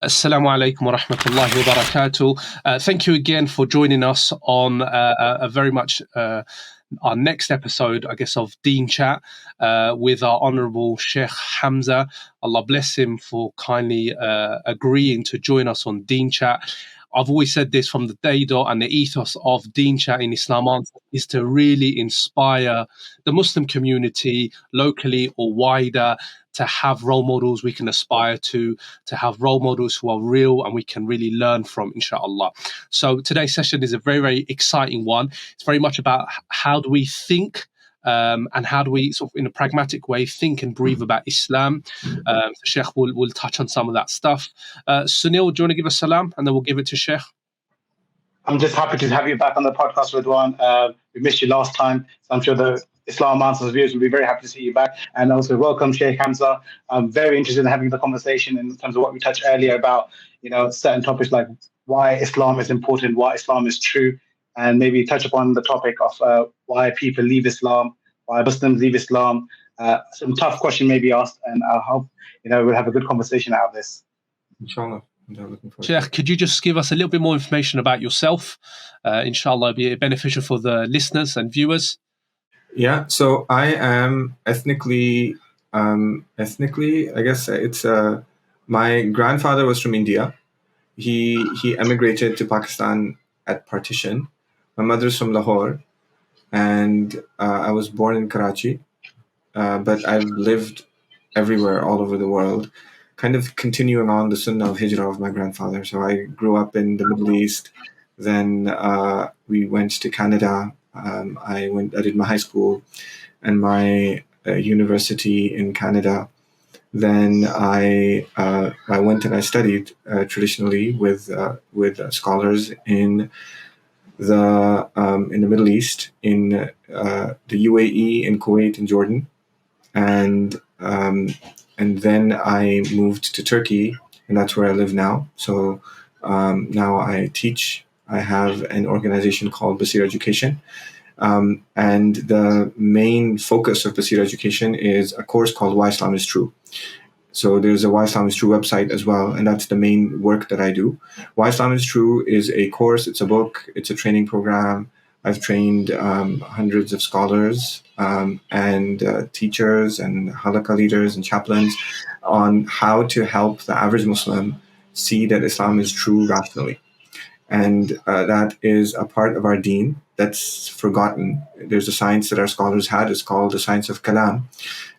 Assalamu alaikum wa rahmatullahi wa barakatuh. Thank you again for joining us on a very much our next episode, I guess, of Deen Chat with our Honourable Sheikh Hamza. Allah bless him for kindly agreeing to join us on Deen Chat. I've always said this from the day dot, and the ethos of Deen Chat in Islam Answered is to really inspire the Muslim community locally or wider to have role models we can aspire to have role models who are real and we can really learn from, inshallah. So today's session is a very, very exciting one. It's very much about how do we think and how do we, sort of in a pragmatic way, think and breathe about Islam. So Sheikh will touch on some of that stuff. Sunil, do you want to give a salam and then we'll give it to Sheikh? I'm just happy to have you back on the podcast, Ridwan. We missed you last time, so I'm sure the Islam Answers viewers will be very happy to see you back. And also welcome Shaykh Hamza. I'm very interested in having the conversation in terms of what we touched earlier about, certain topics like why Islam is important, why Islam is true, and maybe touch upon the topic of why people leave Islam, why Muslims leave Islam. Some tough question may be asked, and I hope we'll have a good conversation out of this. Inshallah. Sheikh, could you just give us a little bit more information about yourself? Inshallah, be beneficial for the listeners and viewers. Yeah, so I am ethnically, I guess it's my grandfather was from India. He emigrated to Pakistan at partition. My mother's from Lahore, and I was born in Karachi, but I've lived everywhere, all over the world, kind of continuing on the sunnah of hijrah of my grandfather. So I grew up in the Middle East, then we went to Canada. I did my high school and my university in Canada. Then I went and I studied traditionally with scholars in the Middle East, in the UAE, in Kuwait, and Jordan, and then I moved to Turkey, and that's where I live now. So now I teach. I have an organization called Basir Education. And the main focus of Basir Education is a course called Why Islam is True. So there's a Why Islam is True website as well, and that's the main work that I do. Why Islam is True is a course, it's a book, it's a training program. I've trained hundreds of scholars and teachers and halakha leaders and chaplains on how to help the average Muslim see that Islam is true rationally. And that is a part of our deen that's forgotten. There's a science that our scholars had. It's called the science of kalam,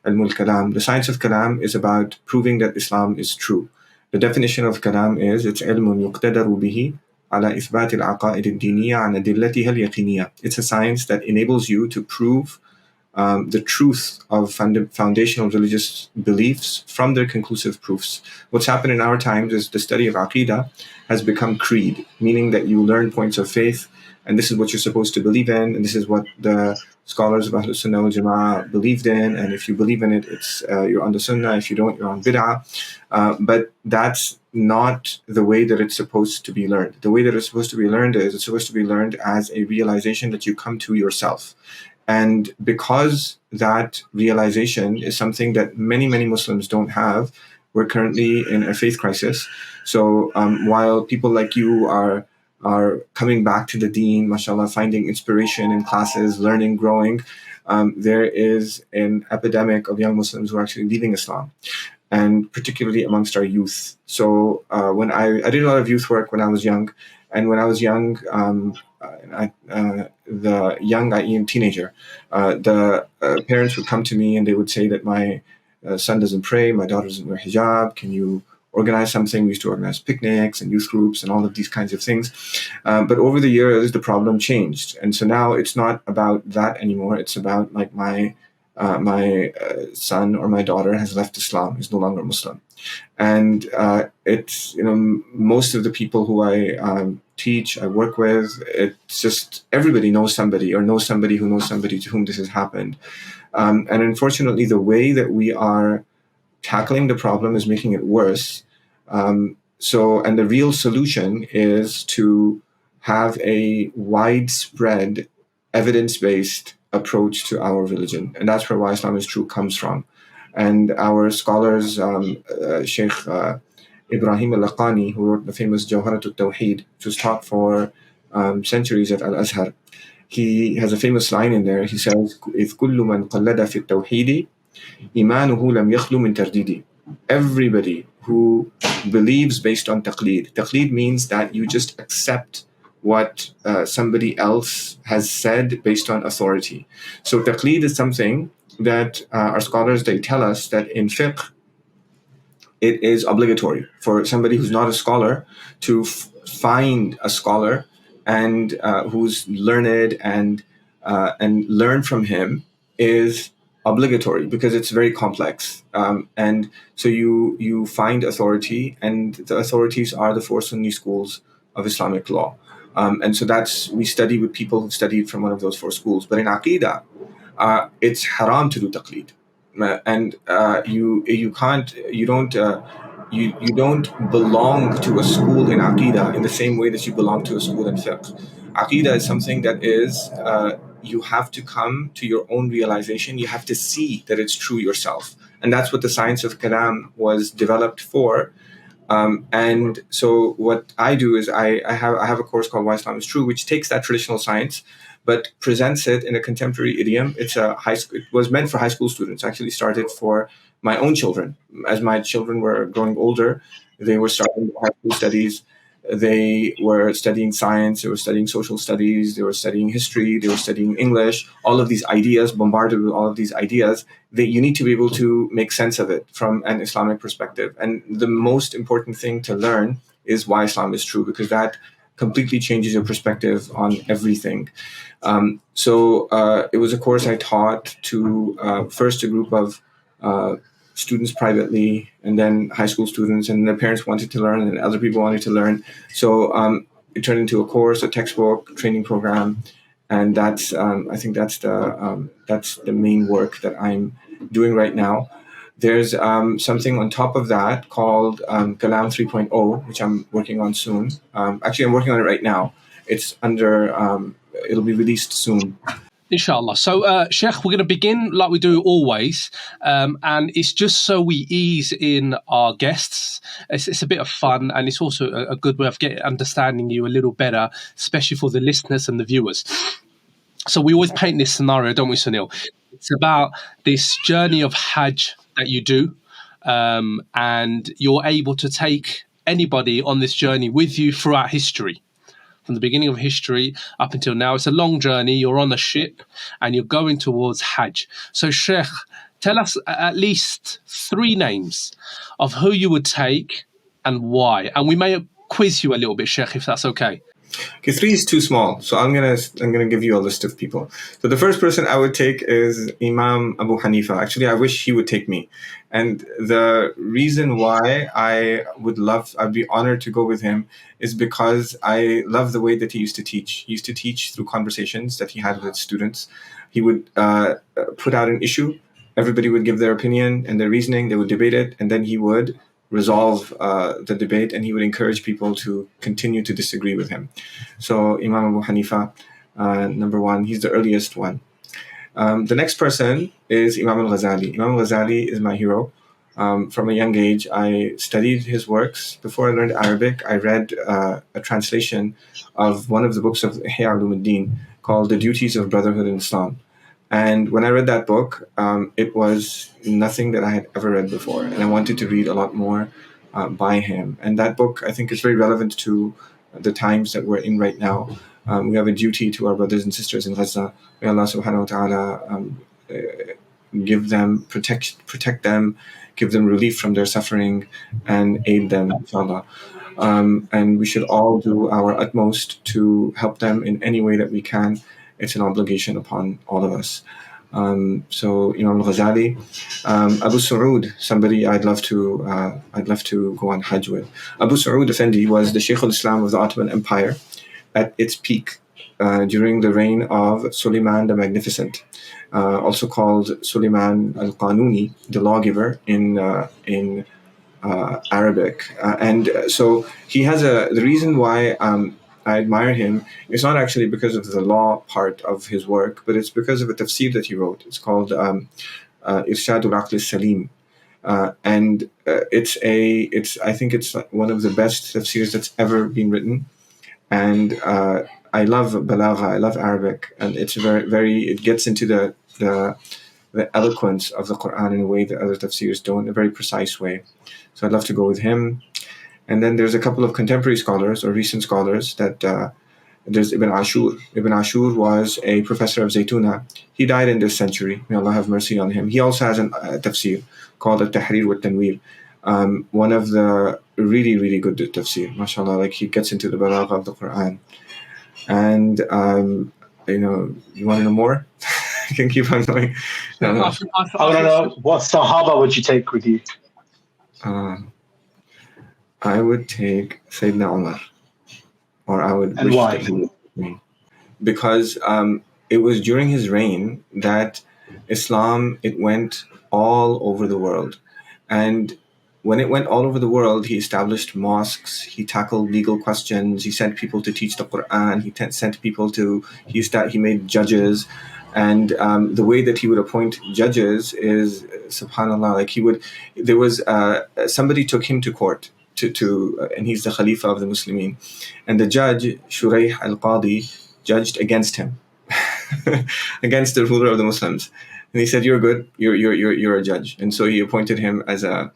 ilmul kalam. The science of kalam is about proving that Islam is true. The definition of kalam is it's ilmun yuqtadaru bihi ala ithbat al-aqaid ad-diniyya an adillatiha al-yaqiniyya. It's a science that enables you to prove the truth of foundational religious beliefs from their conclusive proofs. What's happened in our times is the study of Aqidah has become creed, meaning that you learn points of faith, and this is what you're supposed to believe in, and this is what the scholars of Ahlus Sunnah wal Jama'ah believed in, and if you believe in it, it's you're on the Sunnah, if you don't, you're on Bid'ah. But that's not the way that it's supposed to be learned. The way that it's supposed to be learned is it's supposed to be learned as a realization that you come to yourself. And because that realization is something that many, many Muslims don't have, we're currently in a faith crisis. So while people like you are coming back to the deen, mashallah, finding inspiration in classes, learning, growing, there is an epidemic of young Muslims who are actually leaving Islam, and particularly amongst our youth. So when I did a lot of youth work when I was young, and when I was young, the young, i.e. teenager, the parents would come to me and they would say that my son doesn't pray, my daughter doesn't wear hijab, can you organize something? We used to organize picnics and youth groups and all of these kinds of things. But over the years, the problem changed. And so now it's not about that anymore. It's about like my son or my daughter has left Islam, is no longer Muslim. And it's, most of the people who I teach, I work with, it's just everybody knows somebody or knows somebody who knows somebody to whom this has happened. And unfortunately, the way that we are tackling the problem is making it worse. And the real solution is to have a widespread, evidence-based approach to our religion. And that's where Why Islam is True comes from. And our scholars, Sheikh Ibrahim al-Laqani, who wrote the famous Jawharat al-Tawheed, which was taught for centuries at Al-Azhar. He has a famous line in there. He says, إِذْ كُلُّ مَنْ قَلَّدَ فِي التَّوْحِيدِ إِيمَانُهُ لَمْ يَخْلُ مِنْ تَرْدِيدِ. Everybody who believes based on taqleed. Taqleed means that you just accept what somebody else has said based on authority. So taqleed is something that our scholars, they tell us that in fiqh, it is obligatory for somebody who's not a scholar to find a scholar and who's learned and learn from him is obligatory because it's very complex. And so you find authority, and the authorities are the four Sunni schools of Islamic law. And so we study with people who've studied from one of those four schools. But in Aqidah, it's haram to do taqleed. And you don't belong to a school in Aqidah in the same way that you belong to a school in fiqh. Aqidah is something that is, you have to come to your own realization. You have to see that it's true yourself. And that's what the science of Kalam was developed for. And so what I do is I have a course called Why Islam is True, which takes that traditional science but presents it in a contemporary idiom. It was meant for high school students. I actually started for my own children. As my children were growing older, they were starting high school studies. They were studying science, they were studying social studies, they were studying history, they were studying English, all of these ideas, bombarded with all of these ideas, that you need to be able to make sense of it from an Islamic perspective. And the most important thing to learn is why Islam is true, because that completely changes your perspective on everything. So it was a course I taught to first a group of students privately, and then high school students, and their parents wanted to learn, and other people wanted to learn. So it turned into a course, a textbook, training program, and that's I think that's the main work that I'm doing right now. There's something on top of that called Kalam 3.0, which I'm working on soon. Actually, I'm working on it right now. It's it'll be released soon. Inshallah. So, Sheikh, we're going to begin like we do always, and it's just so we ease in our guests. It's a bit of fun, and it's also a good way of understanding you a little better, especially for the listeners and the viewers. So we always paint this scenario, don't we, Sunil? It's about this journey of Hajj that you do, and you're able to take anybody on this journey with you throughout history. From the beginning of history up until now. It's a long journey. You're on a ship and you're going towards Hajj. So, Sheikh, tell us at least 3 names of who you would take and why. And we may quiz you a little bit, Sheikh, if that's okay. Okay, 3 is too small, so I'm gonna give you a list of people. So the first person I would take is Imam Abu Hanifa. Actually, I wish he would take me, and the reason why I'd be honored to go with him is because I love the way that he used to teach. He used to teach through conversations that he had with students. He would put out an issue. Everybody would give their opinion and their reasoning. They would debate it, and then he would resolve the debate, and he would encourage people to continue to disagree with him. So Imam Abu Hanifa, number 1, he's the earliest one. The next person is Imam al-Ghazali. Imam al-Ghazali is my hero. From a young age, I studied his works. Before I learned Arabic, I read a translation of one of the books of Ihya Ulumuddin called The Duties of Brotherhood in Islam. And when I read that book, it was nothing that I had ever read before. And I wanted to read a lot more by him. And that book, I think, is very relevant to the times that we're in right now. We have a duty to our brothers and sisters in Gaza. May Allah subhanahu wa ta'ala give them, protect them, give them relief from their suffering, and aid them, inshallah. And we should all do our utmost to help them in any way that we can. It's an obligation upon all of us. So Imam al-Ghazali, Abu Saud, somebody I'd love to go on Hajj with. Abu Saud Effendi was the Shaykh al-Islam of the Ottoman Empire at its peak during the reign of Suleiman the Magnificent, also called Suleiman al-Qanuni, the lawgiver in Arabic. And so he has the reason why I admire him. It's not actually because of the law part of his work, but it's because of a tafsir that he wrote. It's called Irshad al-Aql al-Salim. And I think it's one of the best tafsirs that's ever been written. And I love balagha, I love Arabic, and it's it gets into the eloquence of the Quran in a way that other tafsirs don't, in a very precise way. So I'd love to go with him. And then there's a couple of contemporary scholars or recent scholars that there's Ibn Ashur. Ibn Ashur was a professor of Zaytuna. He died in this century. May Allah have mercy on him. He also has a tafsir called Al-Tahrir wa Tanwir. One of the really, really good tafsir, mashallah. Like, he gets into the balagha of the Quran. And, you want to know more? I can keep on going. I want to know, what Sahaba would you take with you? I would take Sayyidina Umar. Or I would. And why? Because it was during his reign that Islam, it went all over the world. And when it went all over the world, he established mosques, he tackled legal questions, he sent people to teach the Quran, he made judges. And the way that he would appoint judges is, subhanAllah, like somebody took him to court, and he's the Khalifa of the Muslimin. And the judge, Shurayh al-Qadi, judged against him, against the ruler of the Muslims. And he said, "You're good. You're a judge." And so he appointed him as a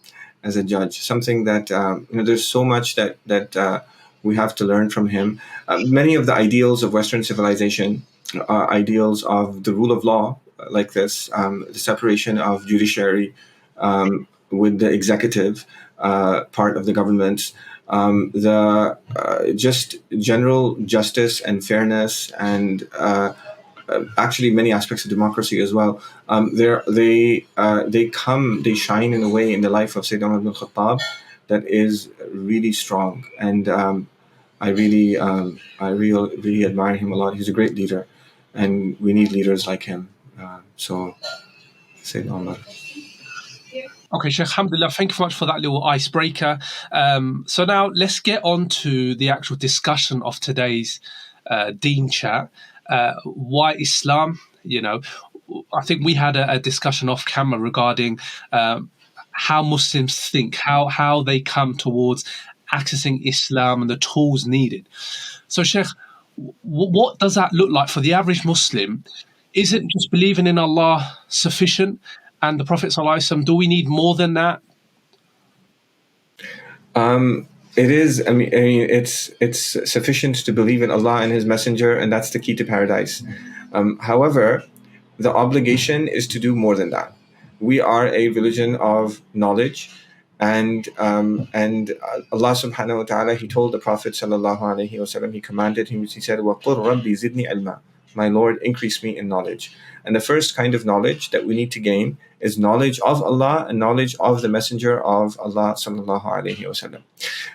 judge. Something that there's so much that we have to learn from him. Many of the ideals of Western civilization, ideals of the rule of law, like this, the separation of judiciary with the executive part of the government, the just general justice and fairness, and actually many aspects of democracy as well. They shine in a way in the life of Sayyidina Umar ibn Khattab that is really strong, and I really admire him a lot. He's a great leader, and we need leaders like him. So, Sayyidina Umar. Okay, Sheikh, alhamdulillah, thank you very much for that little icebreaker. So now let's get on to the actual discussion of today's Deen chat. Why Islam? I think we had a discussion off camera regarding how Muslims think, how they come towards accessing Islam and the tools needed. So, Sheikh, what does that look like for the average Muslim? Isn't just believing in Allah sufficient? And the Prophet ﷺ, do we need more than that? It is. I mean, it's sufficient to believe in Allah and His Messenger, and that's the key to paradise. However, the obligation is to do more than that. We are a religion of knowledge, and Allah Subhanahu wa Taala, He told the Prophet Sallallahu Alaihi Wasallam, He commanded him. He said, "Waqul Rabbi zidni ilma." My Lord, increase me in knowledge. And the first kind of knowledge that we need to gain is knowledge of Allah and knowledge of the Messenger of Allah Sallallahu Alaihi Wasallam.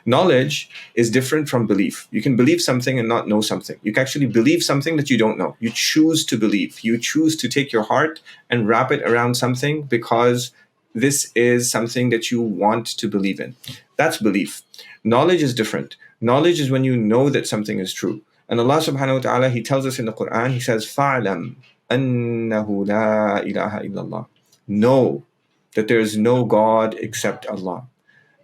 Knowledge is different from belief. You can believe something and not know something. You can actually believe something that you don't know. You choose to believe. You choose to take your heart and wrap it around something because this is something that you want to believe in. That's belief. Knowledge is different. Knowledge is when you know that something is true. And Allah Subhanahu wa Ta'ala, He tells us in the Quran, He says, فَعْلَمْ أَنَّهُ لَا إِلَهَ إِلَّا اللَّهِ. Know that there is no God except Allah.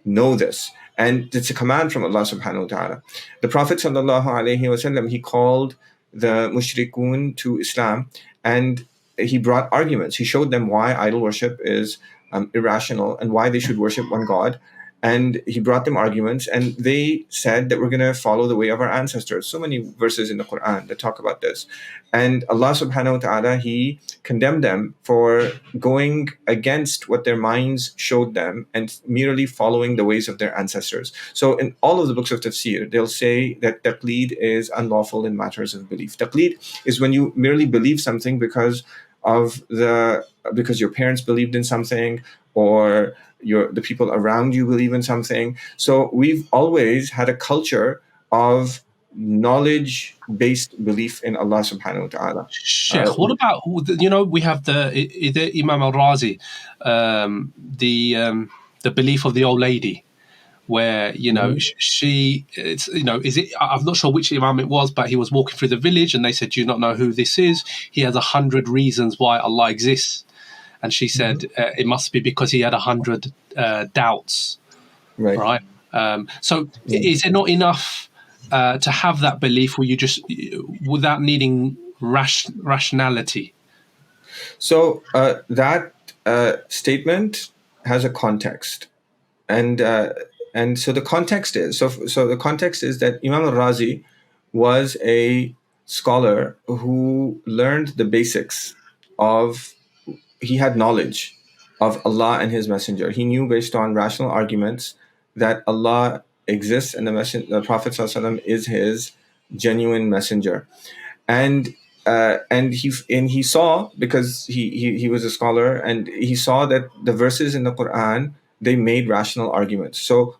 Know this. And it's a command from Allah Subhanahu wa Ta'ala. The Prophet Sallallahu Alaihi Wasallam, he called the mushrikun to Islam, and he brought arguments. He showed them why idol worship is irrational and why they should worship one God. And he brought them arguments, and they said that we're going to follow the way of our ancestors. So many verses in the Quran that talk about this. And Allah Subhanahu wa Ta'ala, He condemned them for going against what their minds showed them and merely following the ways of their ancestors. So in all of the books of tafsir, they'll say that taqleed is unlawful in matters of belief. Taqleed is when you merely believe something because your parents believed in something, or the people around you believe in something. So we've always had a culture of knowledge-based belief in Allah Subhanahu wa Ta'ala. Sheikh, what about, we have the Imam al-Razi, the belief of the old lady, where I'm not sure which Imam it was, but he was walking through the village and they said, "Do you not know who this is? He has 100 reasons why Allah exists." and she said it must be because he had 100 doubts, right? So is it not enough to have that belief where you just, without needing rationality? So that statement has a context, and so the context is the context is that Imam al-Razi was a scholar who learned the basics of. He had knowledge of Allah and His Messenger. He knew based on rational arguments that Allah exists and the Prophet ﷺ is His genuine messenger, and he saw, because he was a scholar, and he saw that the verses in the Quran, they made rational arguments. So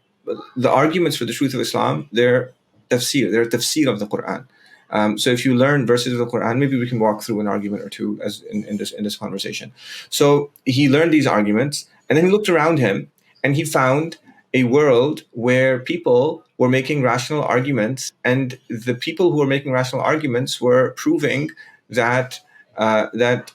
the arguments for the truth of Islam, they're tafsir of the Quran. So if you learn verses of the Quran, maybe we can walk through an argument or two as in this conversation. So he learned these arguments, and then he looked around him, and he found a world where people were making rational arguments, and the people who were making rational arguments were proving that that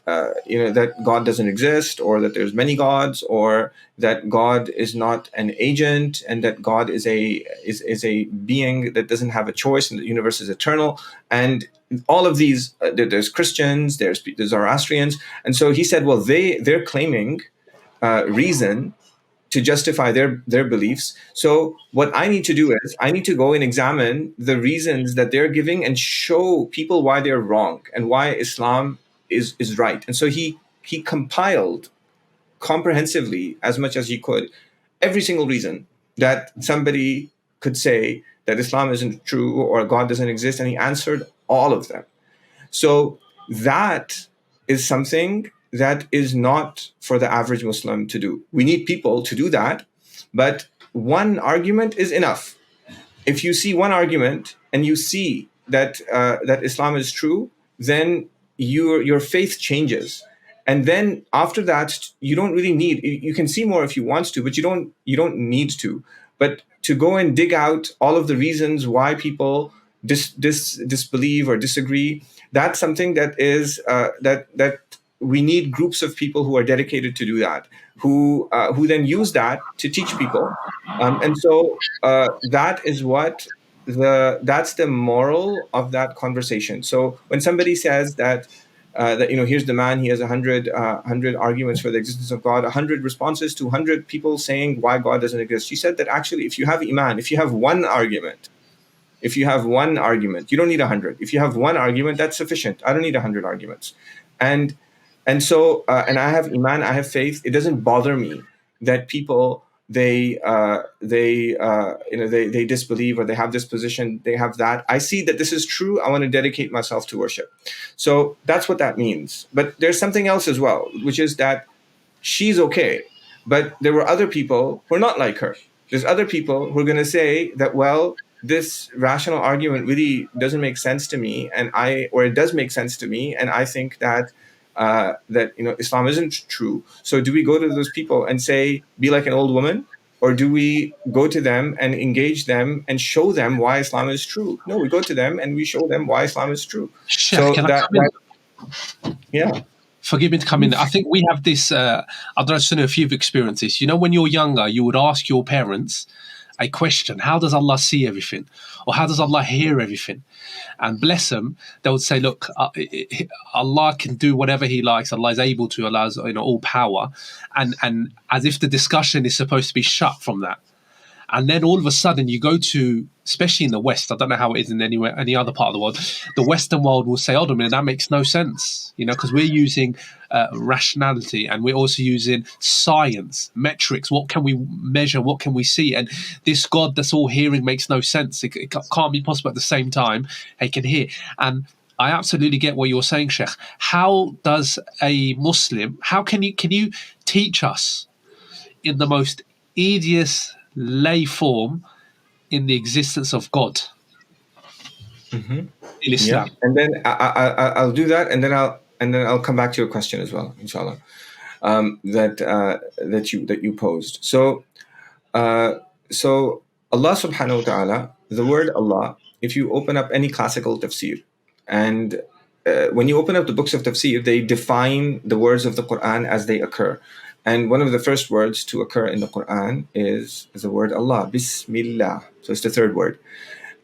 God doesn't exist, or that there's many gods, or that God is not an agent, and that God is a being that doesn't have a choice, and the universe is eternal. And all of these, there's Christians, there's Zoroastrians, and so he said, well, they're claiming reason to justify their beliefs. So what I need to do is I need to go and examine the reasons that they're giving and show people why they're wrong and why Islam is right. And so he compiled comprehensively, as much as he could, every single reason that somebody could say that Islam isn't true or God doesn't exist, and he answered all of them. So that is something that is not for the average Muslim to do. We need people to do that, but one argument is enough. If you see one argument and you see that that Islam is true, then your faith changes. And then after that, you don't really need. You can see more if you want to, but you don't need to. But to go and dig out all of the reasons why people disbelieve or disagree, that's something that is that we need groups of people who are dedicated to do that, who then use that to teach people, and so that is what that's the moral of that conversation. So when somebody says that here's the man, he has 100 arguments for the existence of God, 100 responses to 100 people saying why God doesn't exist. She said that actually, if you have iman, if you have one argument, you don't need 100. If you have one argument, that's sufficient. I don't need 100 arguments. And so and I have iman, I have faith. It doesn't bother me that people they disbelieve, or they have this position, they have that. I see that this is true. I want to dedicate myself to worship. So that's what that means. But there's something else as well, which is that she's okay, but there were other people who are not like her. There's other people who are going to say that, well, this rational argument really doesn't make sense to me, or it does make sense to me, and I think that Islam isn't true. So do we go to those people and say, be like an old woman? Or do we go to them and engage them and show them why Islam is true? No, we go to them and we show them why Islam is true. Sheikh, so can that, I come in? Yeah. Forgive me to come in. I think we have this, I don't know if you've experienced this. When you're younger, you would ask your parents a question: how does Allah see everything? Or how does Allah hear everything? And bless them, they would say, look, Allah can do whatever He likes. Allah is able to. Allah has all power. And as if the discussion is supposed to be shut from that. And then all of a sudden you go to, especially in the West, I don't know how it is in any other part of the world, the Western world will say, hold on a minute, that makes no sense, because we're using rationality, and we're also using science, metrics. What can we measure? What can we see? And this God that's all hearing makes no sense. It can't be possible at the same time He can hear. And I absolutely get what you're saying, Sheikh. How does a Muslim, can you teach us in the most easiest lay form in the existence of God in Islam? Yeah. And then I'll do that, and then I'll come back to your question as well, inshallah. That you posed. So Allah subhanahu wa ta'ala, the word Allah, if you open up any classical tafsir, and when you open up the books of tafsir, they define the words of the Quran as they occur. And one of the first words to occur in the Quran is the word Allah, Bismillah. So it's the third word.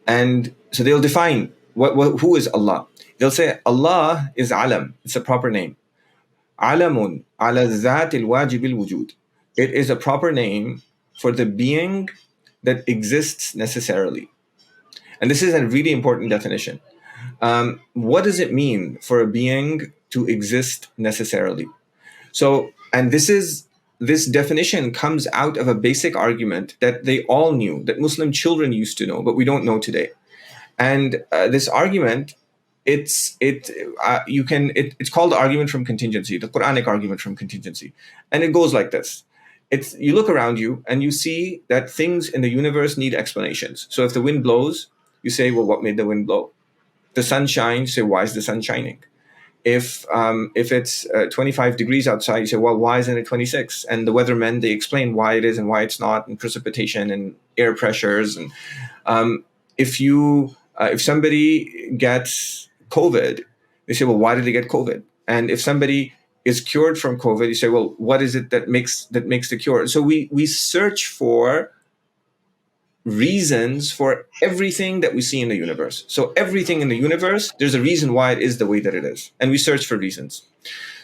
And so they'll define who is Allah. They'll say Allah is alam. It's a proper name. Alamun ala dhat al-wajib al-wujud. It is a proper name for the being that exists necessarily. And this is a really important definition. What does it mean for a being to exist necessarily? So, and this definition comes out of a basic argument that they all knew, that Muslim children used to know, but we don't know today. And this argument, it's called the argument from contingency, the Quranic argument from contingency, and it goes like this. You look around you and you see that things in the universe need explanations. So if the wind blows, you say, well, what made the wind blow? The sun shines, you say, why is the sun shining? If it's 25 degrees outside, you say, well, why isn't it 26? And the weathermen, they explain why it is and why it's not, and precipitation and air pressures. And if somebody gets COVID, they say, well, why did they get COVID? And if somebody is cured from COVID, you say, well, what is it that makes the cure? So we search for reasons for everything that we see in the universe. So everything in the universe, there's a reason why it is the way that it is. And we search for reasons.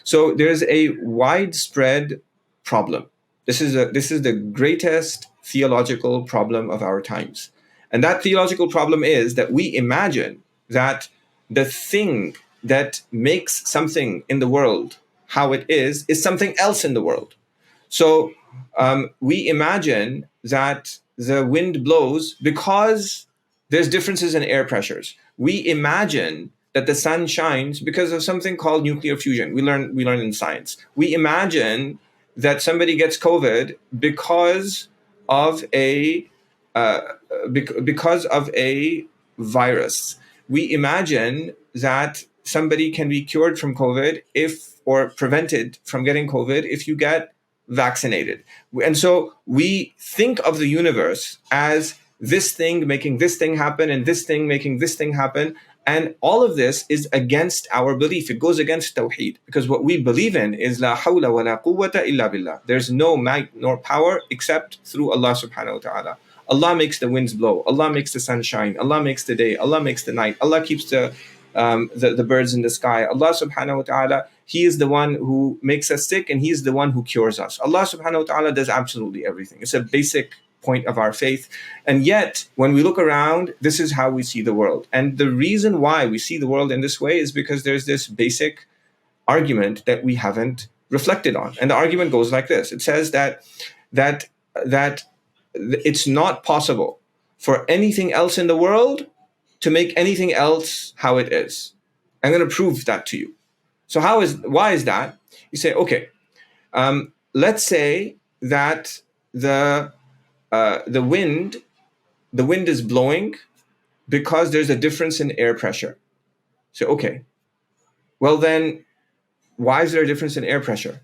So there's a widespread problem. This is the greatest theological problem of our times. And that theological problem is that we imagine that the thing that makes something in the world how it is something else in the world. So we imagine that the wind blows because there's differences in air pressures. We imagine that the sun shines because of something called nuclear fusion. We learn in science. We imagine that somebody gets COVID because of a virus. We imagine that somebody can be cured from COVID or prevented from getting COVID if you get vaccinated. And so we think of the universe as this thing making this thing happen and this thing making this thing happen. And all of this is against our belief. It goes against Tawheed, because what we believe in is La hawla wa la quwwata illa billah. There's no might nor power except through Allah subhanahu wa ta'ala. Allah makes the winds blow. Allah makes the sun shine. Allah makes the day. Allah makes the night. Allah keeps the birds in the sky. Allah subhanahu wa ta'ala, He is the one who makes us sick, and He is the one who cures us. Allah subhanahu wa ta'ala does absolutely everything. It's a basic point of our faith. And yet, when we look around, this is how we see the world. And the reason why we see the world in this way is because there's this basic argument that we haven't reflected on. And the argument goes like this. It says that it's not possible for anything else in the world to make anything else how it is. I'm going to prove that to you. So why is that? You say, okay, let's say that the wind is blowing because there's a difference in air pressure. So, okay, well then, why is there a difference in air pressure?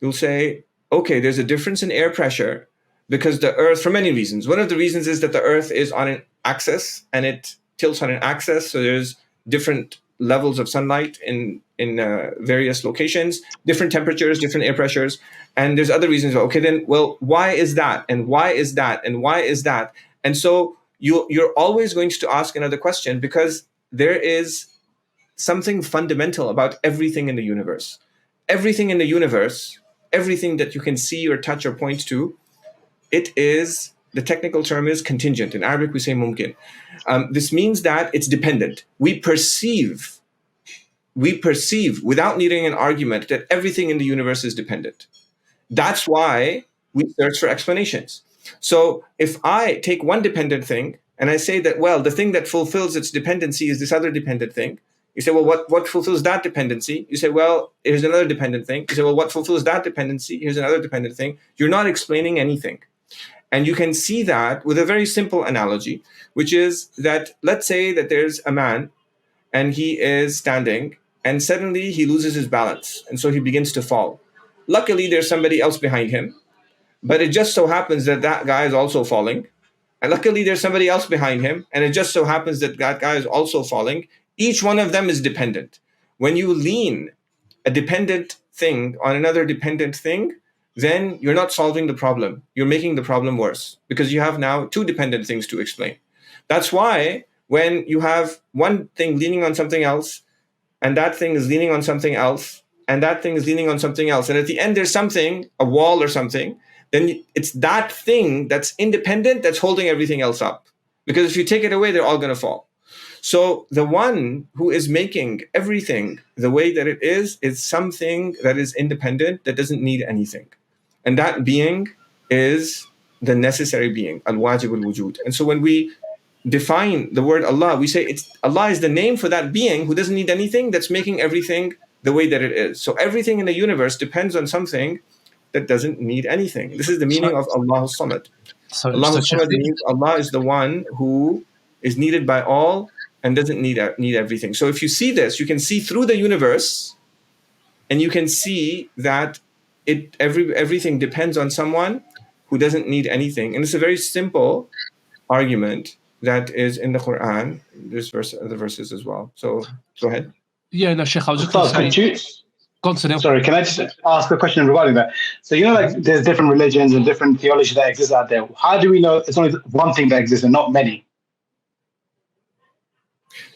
You'll say, okay, there's a difference in air pressure because the Earth, for many reasons. One of the reasons is that the Earth is on an axis and it tilts on an axis. So there's different levels of sunlight in various locations, different temperatures, different air pressures. And there's other reasons. Okay, then, well, why is that? And why is that? And why is that? And so you're always going to ask another question, because there is something fundamental about everything in the universe. Everything in the universe, everything that you can see or touch or point to, it is, the technical term is contingent. In Arabic, we say mumkin. This means that it's dependent. We perceive without needing an argument that everything in the universe is dependent. That's why we search for explanations. So if I take one dependent thing and I say that, well, the thing that fulfills its dependency is this other dependent thing, you say, well, what fulfills that dependency? You say, well, here's another dependent thing. You say, well, what fulfills that dependency? Here's another dependent thing. You're not explaining anything. And you can see that with a very simple analogy, which is that, let's say that there's a man and he is standing and suddenly he loses his balance. And so he begins to fall. Luckily, there's somebody else behind him, but it just so happens that that guy is also falling. And luckily, there's somebody else behind him, and it just so happens that that guy is also falling. Each one of them is dependent. when you lean a dependent thing on another dependent thing, then you're not solving the problem. You're making the problem worse because you have now two dependent things to explain. That's why when you have one thing leaning on something else, and that thing is leaning on something else, and that thing is leaning on something else, and at the end there's something, a wall or something, then it's that thing that's independent that's holding everything else up. Because if you take it away, they're all going to fall. So the one who is making everything the way that it is something that is independent, that doesn't need anything. And that being is the necessary being, al-wajib al-wujud. And so when we define the word Allah, we say Allah is the name for that being who doesn't need anything, that's making everything the way that it is. So everything in the universe depends on something that doesn't need anything. This is the meaning of Allah Samad. Allah Samad means Allah is the one who is needed by all and doesn't need everything. So if you see this, you can see through the universe, and you can see that everything depends on someone who doesn't need anything. And it's a very simple argument that is in the Quran. There's the verses as well. So go ahead. Yeah, no, Sheikh, I was just going to say. Sorry, can I just ask a question regarding that? So, like there's different religions and different theology that exists out there. How do we know it's only one thing that exists and not many?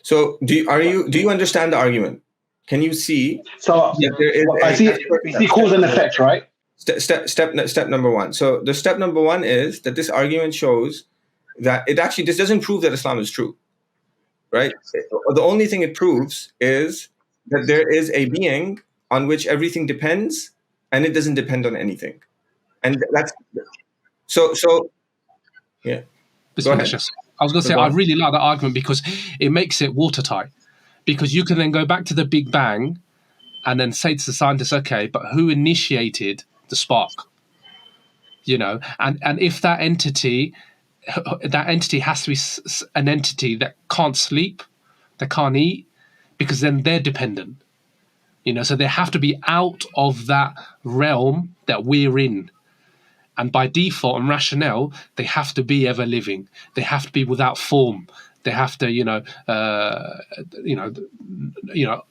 So do you understand the argument? Can you see? So I see cause and effect, right? Step number one. So the step number one is that this argument shows that this doesn't prove that Islam is true, right? The only thing it proves is that there is a being on which everything depends, and it doesn't depend on anything. And that's so yeah. Go ahead. I was going to say, I really like that argument because it makes it watertight. Because you can then go back to the Big Bang and then say to the scientists, okay, but who initiated the spark? And if that entity has to be an entity that can't sleep, that can't eat, because then they're dependent. So they have to be out of that realm that we're in. And by default and rationale, they have to be ever living. They have to be without form. They have to,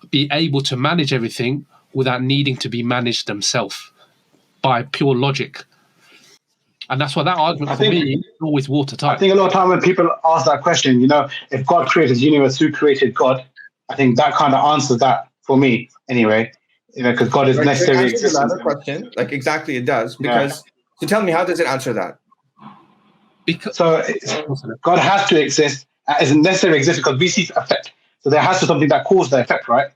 be able to manage everything without needing to be managed themselves by pure logic. And that's why that argument for me is always watertight. I think a lot of time when people ask that question, if God created the universe, who created God? I think that kind of answers that for me, anyway. Because God is necessary. Another question, exactly, it does. Because so tell me, how does it answer that? Because God has to exist. Is necessary exist because we see effect. So there has to be something that caused the effect, right?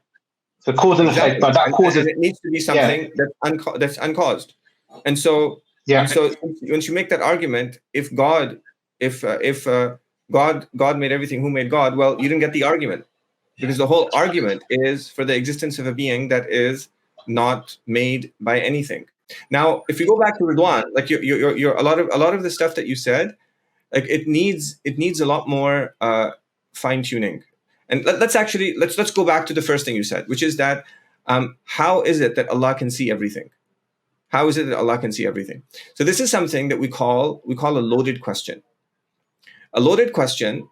So cause and effect, but that causes it needs to be something that's uncaused. And so so once you make that argument, if God made everything, who made God? Well, you didn't get the argument, because the whole argument is for the existence of a being that is not made by anything. Now, if you go back to Ridwan, you're a lot of the stuff that you said, it needs a lot more fine tuning. And let's go back to the first thing you said, which is that how is it that Allah can see everything? How is it that Allah can see everything? So this is something that we call a loaded question. A loaded question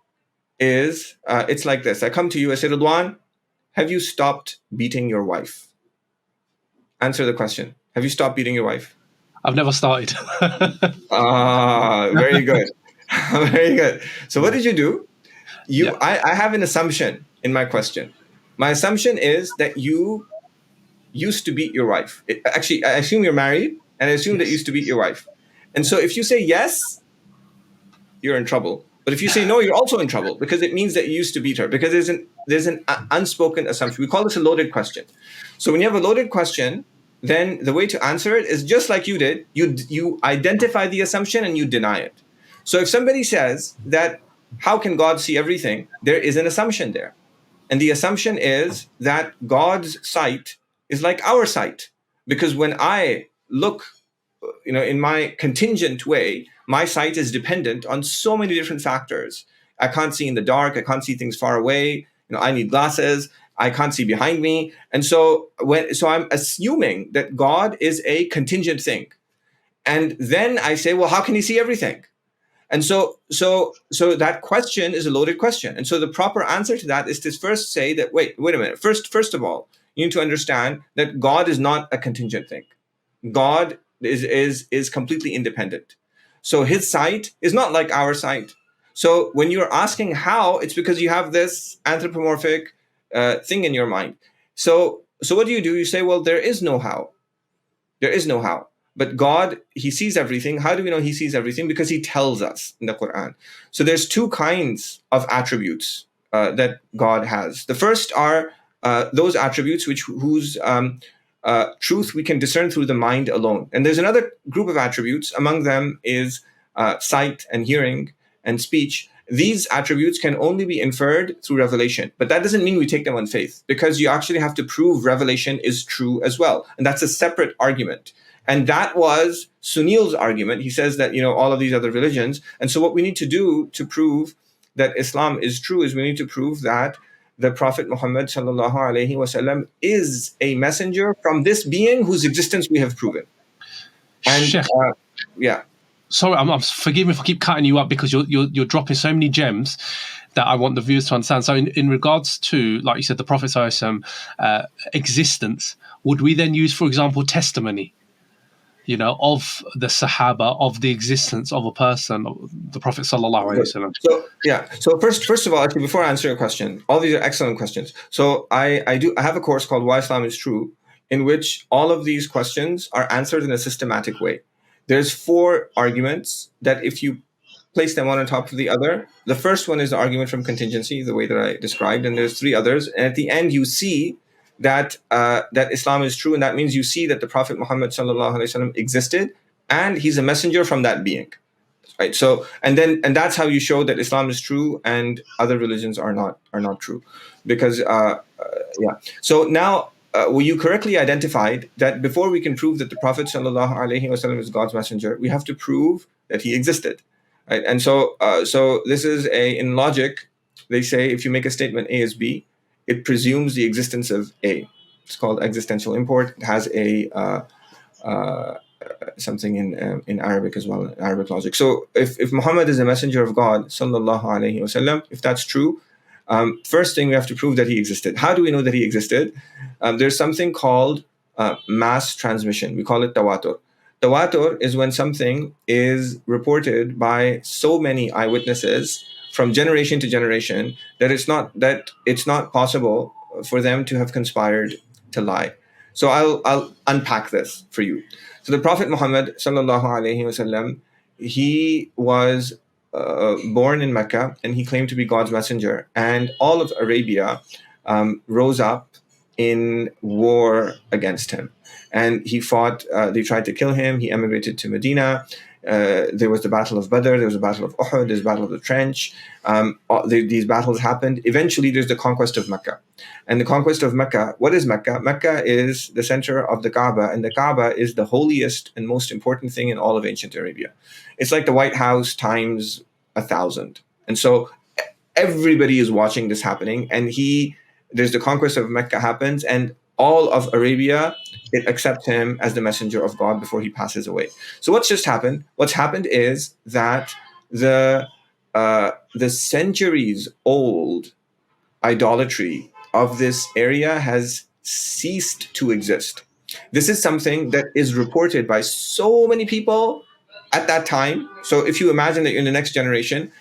is it's like this. I come to you, I say, Ridwan, have you stopped beating your wife? Answer the question. Have you stopped beating your wife? I've never started. Very good. Very good. So what did you do? I have an assumption in my question. My assumption is that you used to beat your wife. Actually, I assume you're married, and I assume that you used to beat your wife. And so if you say yes, you're in trouble. But if you say no, you're also in trouble, because it means that you used to beat her, because there's an unspoken assumption. We call this a loaded question. So when you have a loaded question, then the way to answer it is just like you did. You identify the assumption and you deny it. So if somebody says that, how can God see everything? There is an assumption there. And the assumption is that God's sight is like our sight. Because when I look, in my contingent way, my sight is dependent on so many different factors. I can't see in the dark. I can't see things far away. I need glasses. I can't see behind me. And so I'm assuming that God is a contingent thing. And then I say, well, how can he see everything? And so that question is a loaded question. And so the proper answer to that is to first say that, wait a minute. First of all, you need to understand that God is not a contingent thing. God is completely independent. So his sight is not like our sight. So when you're asking how, it's because you have this anthropomorphic thing in your mind. So what do? You say, well, there is no how. There is no how. But God, he sees everything. How do we know he sees everything? Because he tells us in the Quran. So there's two kinds of attributes that God has. The first are those attributes whose truth we can discern through the mind alone. And there's another group of attributes. Among them is sight and hearing and speech. These attributes can only be inferred through revelation. But that doesn't mean we take them on faith, because you actually have to prove revelation is true as well. And that's a separate argument. And that was Sunil's argument. He says that, all of these other religions. And so what we need to do to prove that Islam is true is we need to prove that the Prophet Muhammad sallallahu alaihi wasallam is a messenger from this being whose existence we have proven. And Sheikh, yeah. Sorry, I'm forgive me if I keep cutting you up, because you're dropping so many gems that I want the viewers to understand. So in regards to, like you said, the Prophet sallallahu alaihi wasallam existence, would we then use, for example, testimony, of the Sahaba, of the existence of a person, the Prophet sallallahu alaihi wasallam? So yeah. So first of all, actually, before I answer your question, all these are excellent questions. So I have a course called Why Islam is True, in which all of these questions are answered in a systematic way. There's 4 arguments that if you place them one on top of the other, the first one is the argument from contingency, the way that I described, and there's 3 others. And at the end, you see that that Islam is true, and that means you see that the Prophet Muhammad sallallahu alaihi wasallam existed, and he's a messenger from that being, right? So and that's how you show that Islam is true and other religions are not true, because yeah. So now you correctly identified that before we can prove that the Prophet sallallahu alaihi wasallam is God's messenger, we have to prove that he existed, right? And so this is in logic, they say if you make a statement A is B, it presumes the existence of A. It's called existential import. It has a something in Arabic as well, Arabic logic. So if Muhammad is a messenger of God, sallallahu alaihi wasallam, if that's true, first thing we have to prove that he existed. How do we know that he existed? There's something called mass transmission. We call it tawatur. Tawatur is when something is reported by so many eyewitnesses from generation to generation that it's not possible for them to have conspired to lie. So I'll unpack this for you. So the Prophet Muhammad sallallahu alaihi wasallam, he was born in Mecca, and he claimed to be God's messenger. And all of Arabia rose up in war against him, and he fought. They tried to kill him. He emigrated to Medina. There was the Battle of Badr, there was the Battle of Uhud, there's the Battle of the Trench. These battles happened. Eventually, there's the conquest of Mecca. And the conquest of Mecca, what is Mecca? Mecca is the center of the Kaaba, and the Kaaba is the holiest and most important thing in all of ancient Arabia. It's like the White House times 1,000. And so everybody is watching this happening, and there's the conquest of Mecca happens, and all of Arabia, it accepts him as the messenger of God before he passes away. So what's just happened? What's happened is that the centuries-old idolatry of this area has ceased to exist. This is something that is reported by so many people at that time. So if you imagine that you're in the next generation,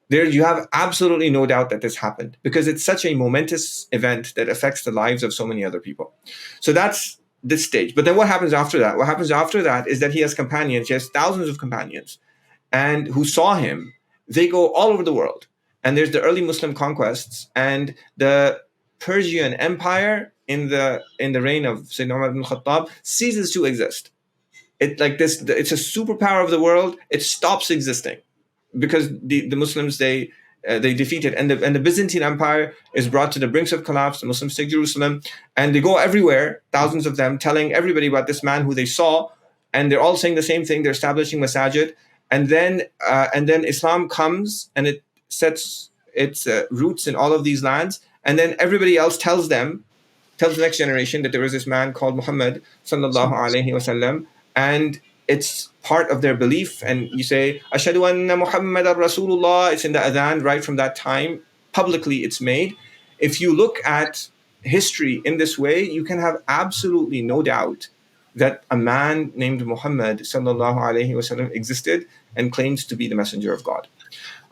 there you have absolutely no doubt that this happened, because it's such a momentous event that affects the lives of so many other people. So that's this stage. But then what happens after that? What happens after that is that he has companions. He has thousands of companions, and who saw him. They go all over the world. And there's the early Muslim conquests, and the Persian Empire in the reign of Sayyidina Umar ibn Khattab ceases to exist. It's a superpower of the world. It stops existing, because the Muslims they defeat it, and the Byzantine Empire is brought to the brinks of collapse. The Muslims take Jerusalem, and they go everywhere, thousands of them, telling everybody about this man who they saw, and they're all saying the same thing. They're establishing masajid, and then Islam comes, and it sets its roots in all of these lands, and then everybody else tells the next generation that there was this man called Muhammad sallallahu alaihi wasallam, and it's part of their belief. And you say, Ashhadu anna Muhammadan Rasulullah, it's in the adhan right from that time. Publicly, it's made. If you look at history in this way, you can have absolutely no doubt that a man named Muhammad sallallahu alaihi wasallam existed and claims to be the messenger of God.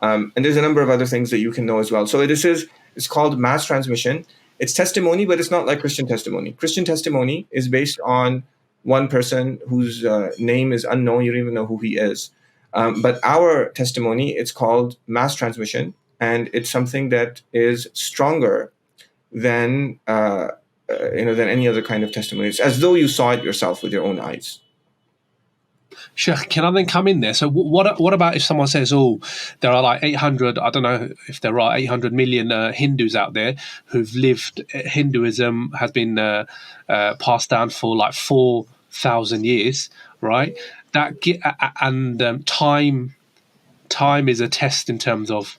And there's a number of other things that you can know as well. So it's called mass transmission. It's testimony, but it's not like Christian testimony. Christian testimony is based on one person whose name is unknown. You don't even know who he is. But our testimony, it's called mass transmission, and it's something that is stronger than than any other kind of testimony. It's as though you saw it yourself with your own eyes. Sheikh, can I then come in there? So what about if someone says, oh, there are like 800, I don't know if there are 800 million Hindus out there who've lived, Hinduism has been passed down for like 4,000 years, right? Time is a test in terms of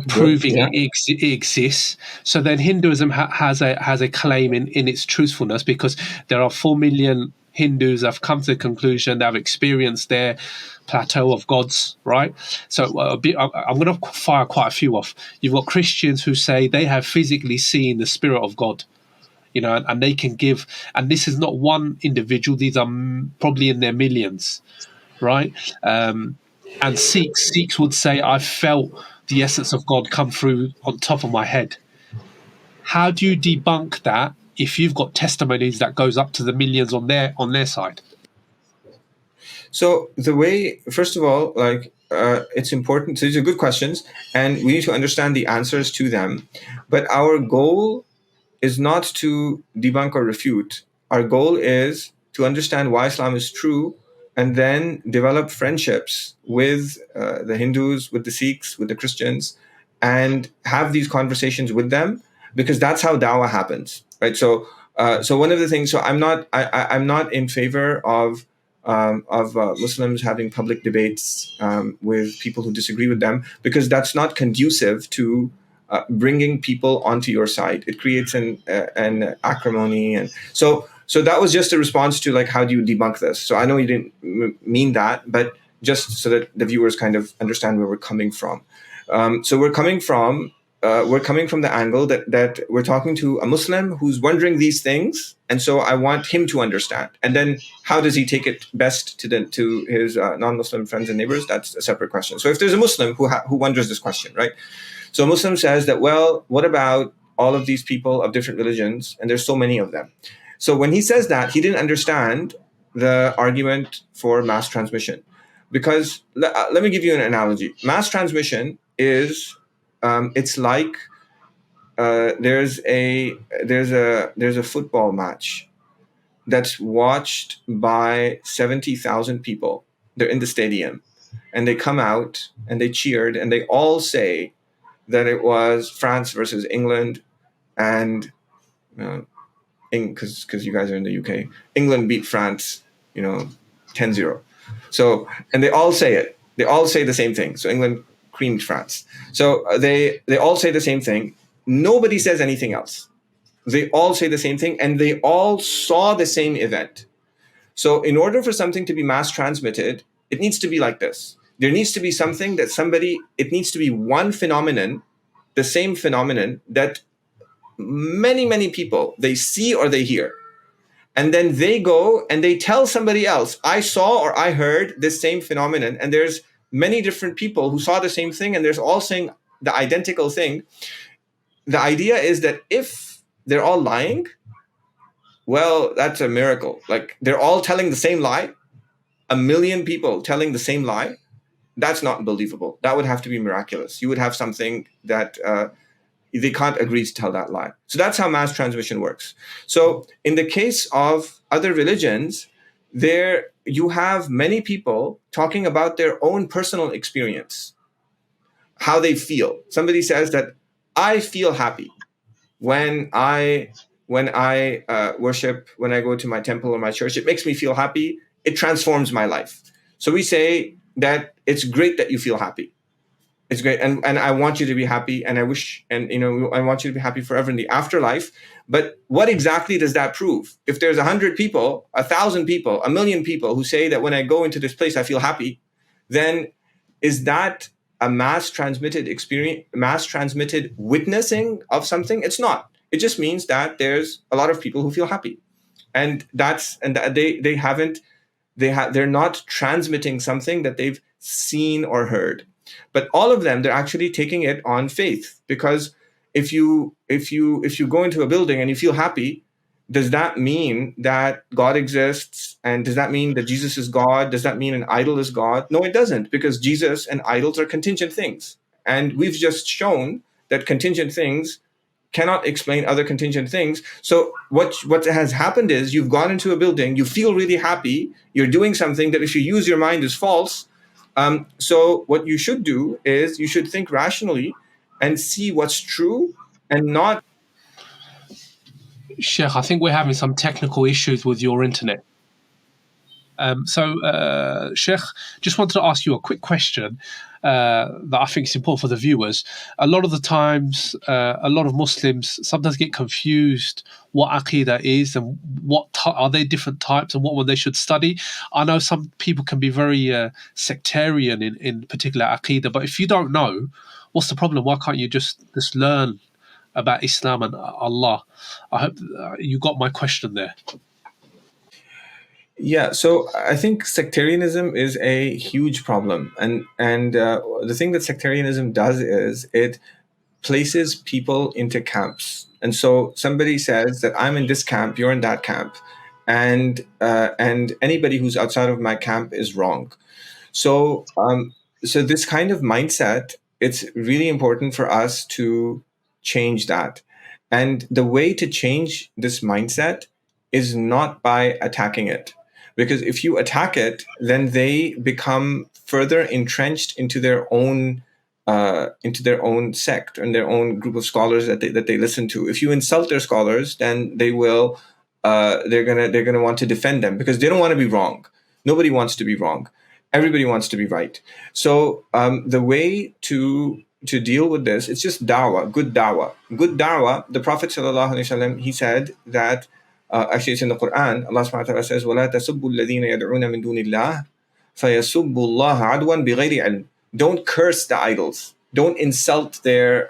proving it exists. So then Hinduism has a claim in its truthfulness, because there are 4 million Hindus have come to the conclusion, they've experienced their plateau of gods, right? So I'm going to fire quite a few off. You've got Christians who say they have physically seen the spirit of God, and they can give, and this is not one individual, these are probably in their millions, right? And Sikhs would say, I felt the essence of God come through on top of my head. How do you debunk that if you've got testimonies that goes up to the millions on their side? So the way, first of all, it's important. So these are good questions, and we need to understand the answers to them. But our goal is not to debunk or refute. Our goal is to understand why Islam is true, and then develop friendships with the Hindus, with the Sikhs, with the Christians, and have these conversations with them, because that's how Dawah happens, right? So one of the things. So I'm not in favor of Muslims having public debates with people who disagree with them, because that's not conducive to bringing people onto your side. It creates an acrimony, and so that was just a response to how do you debunk this. So I know you didn't mean that, but just so that the viewers kind of understand where we're coming from. So we're coming from the angle that we're talking to a Muslim who's wondering these things, and so I want him to understand. And then how does he take it best to his non-Muslim friends and neighbors? That's a separate question. So if there's a Muslim who wonders this question, right? So a Muslim says that, well, what about all of these people of different religions? And there's so many of them. So when he says that, he didn't understand the argument for mass transmission. Because let me give you an analogy. Mass transmission is, it's like there's a football match that's watched by 70,000 people. They're in the stadium, and they come out and they cheered, and they all say that it was France versus England, and because you guys are in the UK, England beat France, 10-0. So, and they all say it. They all say the same thing. So England creamed France. So they all say the same thing. Nobody says anything else. They all say the same thing, and they all saw the same event. So in order for something to be mass transmitted, it needs to be like this. There needs to be something that it needs to be one phenomenon, the same phenomenon that many, many people, they see or they hear. And then they go and they tell somebody else, I saw or I heard this same phenomenon. And there's many different people who saw the same thing, and there's all saying the identical thing. The idea is that if they're all lying, well, that's a miracle. They're all telling the same lie, 1 million people telling the same lie. That's not believable. That would have to be miraculous. You would have something that they can't agree to tell that lie. So that's how mass transmission works. So in the case of other religions, there you have many people talking about their own personal experience, how they feel. Somebody says that I feel happy when I worship, when I go to my temple or my church. It makes me feel happy. It transforms my life. So we say that it's great that you feel happy. It's great, and I want you to be happy, and I wish, and I want you to be happy forever in the afterlife. But what exactly does that prove? If there's 100 people, 1,000 people, 1,000,000 people who say that when I go into this place I feel happy, then is that a mass transmitted experience, mass transmitted witnessing of something? It's not. It just means that there's a lot of people who feel happy, and they're not transmitting something that they've seen or heard. But all of them, they're actually taking it on faith, because if you go into a building and you feel happy, does that mean that God exists? And does that mean that Jesus is God? Does that mean an idol is God? No, it doesn't, because Jesus and idols are contingent things. And we've just shown that contingent things cannot explain other contingent things. So what has happened is you've gone into a building, you feel really happy, you're doing something that if you use your mind is false. So what you should do is you should think rationally and see what's true and not. Sheikh, I think we're having some technical issues with your internet. Sheikh, just wanted to ask you a quick question that I think is important for the viewers. A lot of the times, a lot of Muslims sometimes get confused what Aqidah is and are they different types and what one they should study. I know some people can be very sectarian in particular Aqidah, but if you don't know, what's the problem? Why can't you just learn about Islam and Allah? I hope you got my question there. Yeah, so I think sectarianism is a huge problem, and the thing that sectarianism does is it places people into camps. And so somebody says that I'm in this camp, you're in that camp, and anybody who's outside of my camp is wrong. So so this kind of mindset, it's really important for us to change that. And the way to change this mindset is not by attacking it. Because if you attack it, then they become further entrenched into their own sect and their own group of scholars that they listen to. If you insult their scholars, then they will they're gonna want to defend them, because they don't want to be wrong. Nobody wants to be wrong. Everybody wants to be right. So the way to deal with this, it's just dawah, good dawah. Good dawah, the Prophet ﷺ, he said that, actually it's in the Quran, Allah subhanahu wa ta'ala says, وَلَا تَسُبُّوا الَّذِينَ يَدْعُونَ مِن دُونِ اللَّهِ فَيَسُبُّوا اللَّهَ عَدْوًا بِغَيْرِ عِلْمٍ. Don't curse the idols. Don't insult their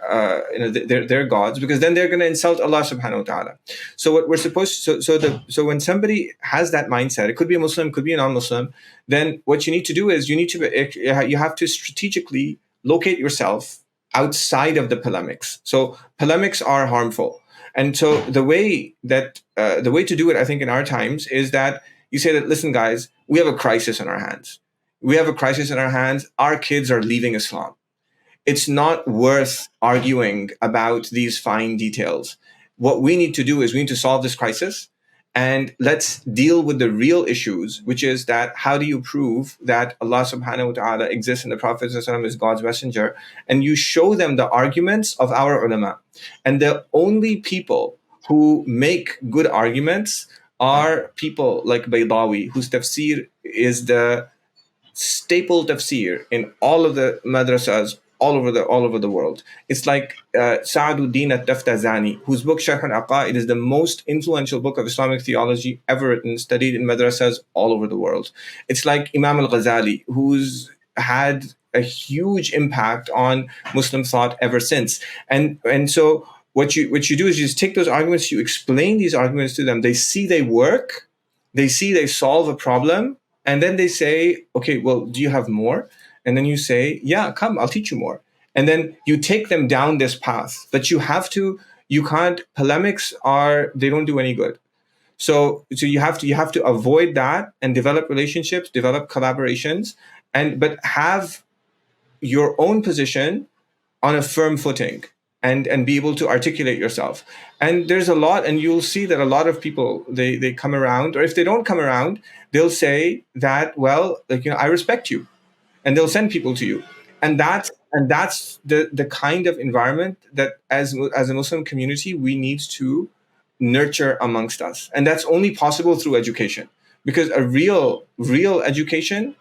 gods, because then they're going to insult Allah subhanahu wa ta'ala. So what we're supposed to, so when somebody has that mindset, it could be a Muslim, could be a non-Muslim, then what you need to do is you have to strategically locate yourself outside of the polemics. So polemics are harmful. And so the way to do it, I think, in our times is that you say that, listen, guys, we have a crisis on our hands. We have a crisis in our hands. Our kids are leaving Islam. It's not worth arguing about these fine details. What we need to do is we need to solve this crisis, and let's deal with the real issues, which is that how do you prove that Allah subhanahu wa ta'ala exists and the Prophet is God's messenger? And you show them the arguments of our ulama. And the only people who make good arguments are people like Baydawi, whose tafsir is the staple tafsir in all of the madrasas all over the world. It's like Sa'aduddin at-Taftazani, whose book Sharh al-Aqaid is the most influential book of Islamic theology ever written, studied in madrasas all over the world. It's like Imam al-Ghazali, who's had a huge impact on Muslim thought ever since. And so what you do is you just take those arguments, you explain these arguments to them, they see they work, they see they solve a problem, and then they say, okay, well, do you have more? And then you say, yeah, come, I'll teach you more. And then you take them down this path. But polemics they don't do any good. So you have to avoid that and develop relationships, develop collaborations, but have your own position on a firm footing and be able to articulate yourself. And there's a lot, and you'll see that a lot of people, they come around, or if they don't come around, they'll say that, well, I respect you. And they'll send people to you. And that's the kind of environment that as a Muslim community, we need to nurture amongst us. And that's only possible through education. Because a real education,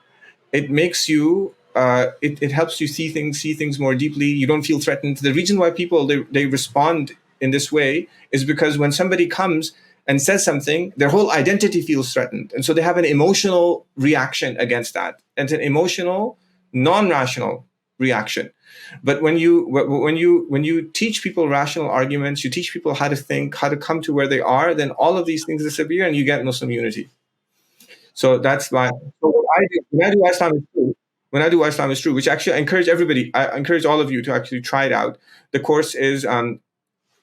it makes you it helps you see things more deeply. You don't feel threatened. The reason why people they respond in this way is because when somebody comes and says something, their whole identity feels threatened, and so they have an emotional reaction against that. And it's an emotional, non-rational reaction. But when you teach people rational arguments, you teach people how to think, how to come to where they are, then all of these things disappear, and you get Muslim unity. So that's why. So when I do Islam is true. When I do Islam is true, which actually I encourage everybody. I encourage all of you to actually try it out. The course is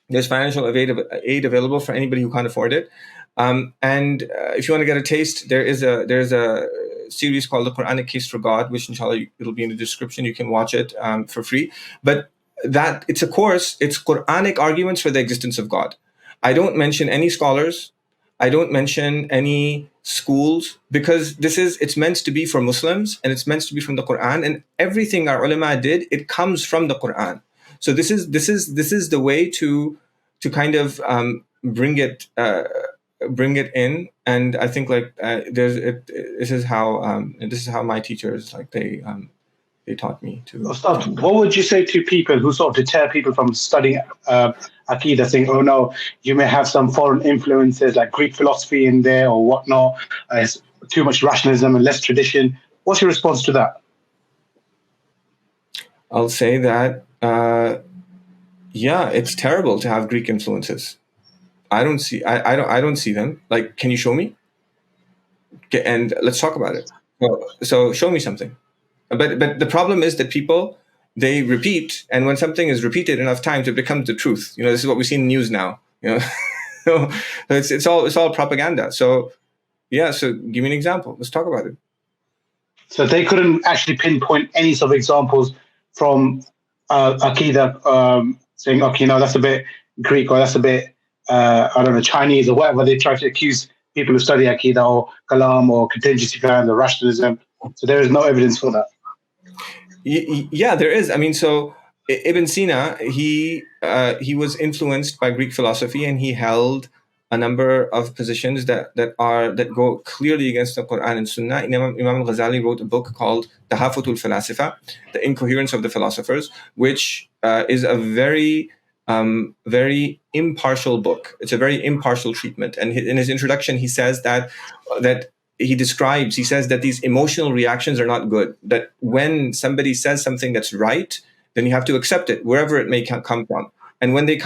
there's financial aid available for anybody who can't afford it. And if you want to get a taste, there's a series called The Quranic Case for God, which inshallah it'll be in the description. You can watch it for free. But that it's a course. It's Quranic arguments for the existence of God. I don't mention any scholars. I don't mention any schools, because it's meant to be for Muslims, and it's meant to be from the Quran, and everything our ulama did, it comes from the Quran. So this is the way to kind of bring it in. And I think like this is how my teachers, like they taught me to. Ustad, what would you say to people who sort of deter people from studying Aqidah, saying, oh no, you may have some foreign influences like Greek philosophy in there or whatnot, it's too much rationalism and less tradition? What's your response to that? I'll say that, yeah, it's terrible to have Greek influences. I don't see them. Like, can you show me? Okay, and let's talk about it. So show me something. But the problem is that people, they repeat, and when something is repeated enough times, it becomes the truth. This is what we see in the news now. So it's all propaganda. So yeah, so give me an example. Let's talk about it. So they couldn't actually pinpoint any sort of examples from Aqidah, saying, okay, no, that's a bit Greek, or that's a bit, I don't know, Chinese, or whatever they try to accuse people who study Aqidah or Kalam or contingency plans or rationalism. So there is no evidence for that. Yeah, there is. I mean, so Ibn Sina, he was influenced by Greek philosophy, and he held a number of positions that go clearly against the Quran and Sunnah. Imam al-Ghazali wrote a book called Tahafutul Falasifa, The Incoherence of the Philosophers, which is a very very impartial book. It's a very impartial treatment. And in his introduction, he says that he says that these emotional reactions are not good. That when somebody says something that's right, then you have to accept it wherever it may come from. And when they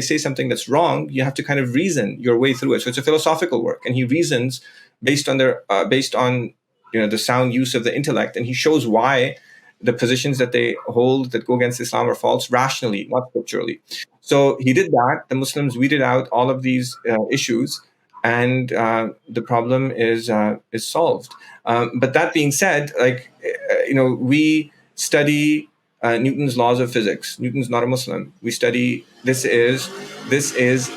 say something that's wrong, you have to kind of reason your way through it. So it's a philosophical work, and he reasons based on the sound use of the intellect, and he shows why the positions that they hold that go against Islam are false rationally, not scripturally. So he did that. The Muslims weeded out all of these issues, and the problem is solved. But that being said, we study Newton's laws of physics. Newton's not a Muslim. We study this is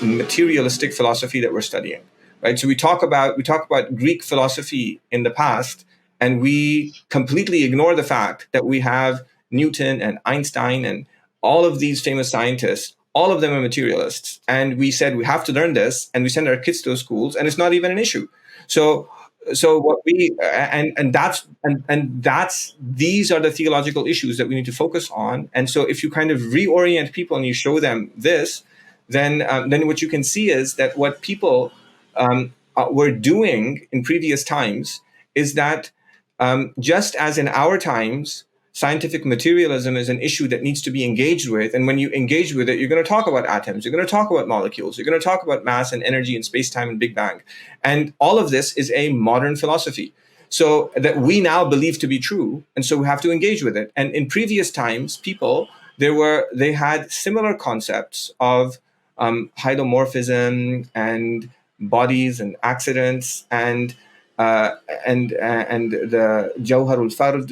materialistic philosophy that we're studying, right? So we talk about Greek philosophy in the past, and we completely ignore the fact that we have Newton and Einstein and all of these famous scientists. All of them are materialists, and we said we have to learn this, and we send our kids to those schools, and it's not even an issue. So what we that's these are the theological issues that we need to focus on. And so if you kind of reorient people and you show them this, then what you can see is that what people were doing in previous times is that just as in our times, scientific materialism is an issue that needs to be engaged with. And when you engage with it, you're going to talk about atoms, you're going to talk about molecules, you're going to talk about mass and energy and space-time and Big Bang. And all of this is a modern philosophy. So that we now believe to be true. And so we have to engage with it. And in previous times, people, they had similar concepts of hydromorphism and bodies and accidents and the Jawharul Fard,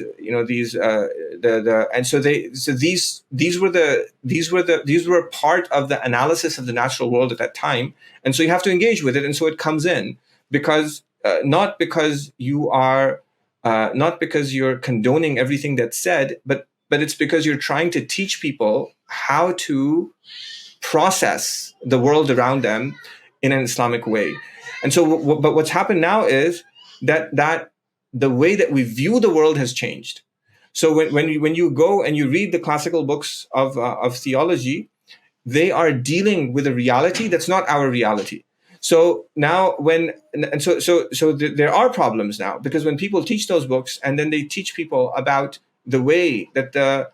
these were part of the analysis of the natural world at that time, and so you have to engage with it, and so it comes in because not because you're condoning everything that's said, but it's because you're trying to teach people how to process the world around them in an Islamic way. And so, but what's happened now is that the way that we view the world has changed. So when you go and you read the classical books of theology, they are dealing with a reality that's not our reality. So now there are problems now, because when people teach those books and then they teach people about the way that the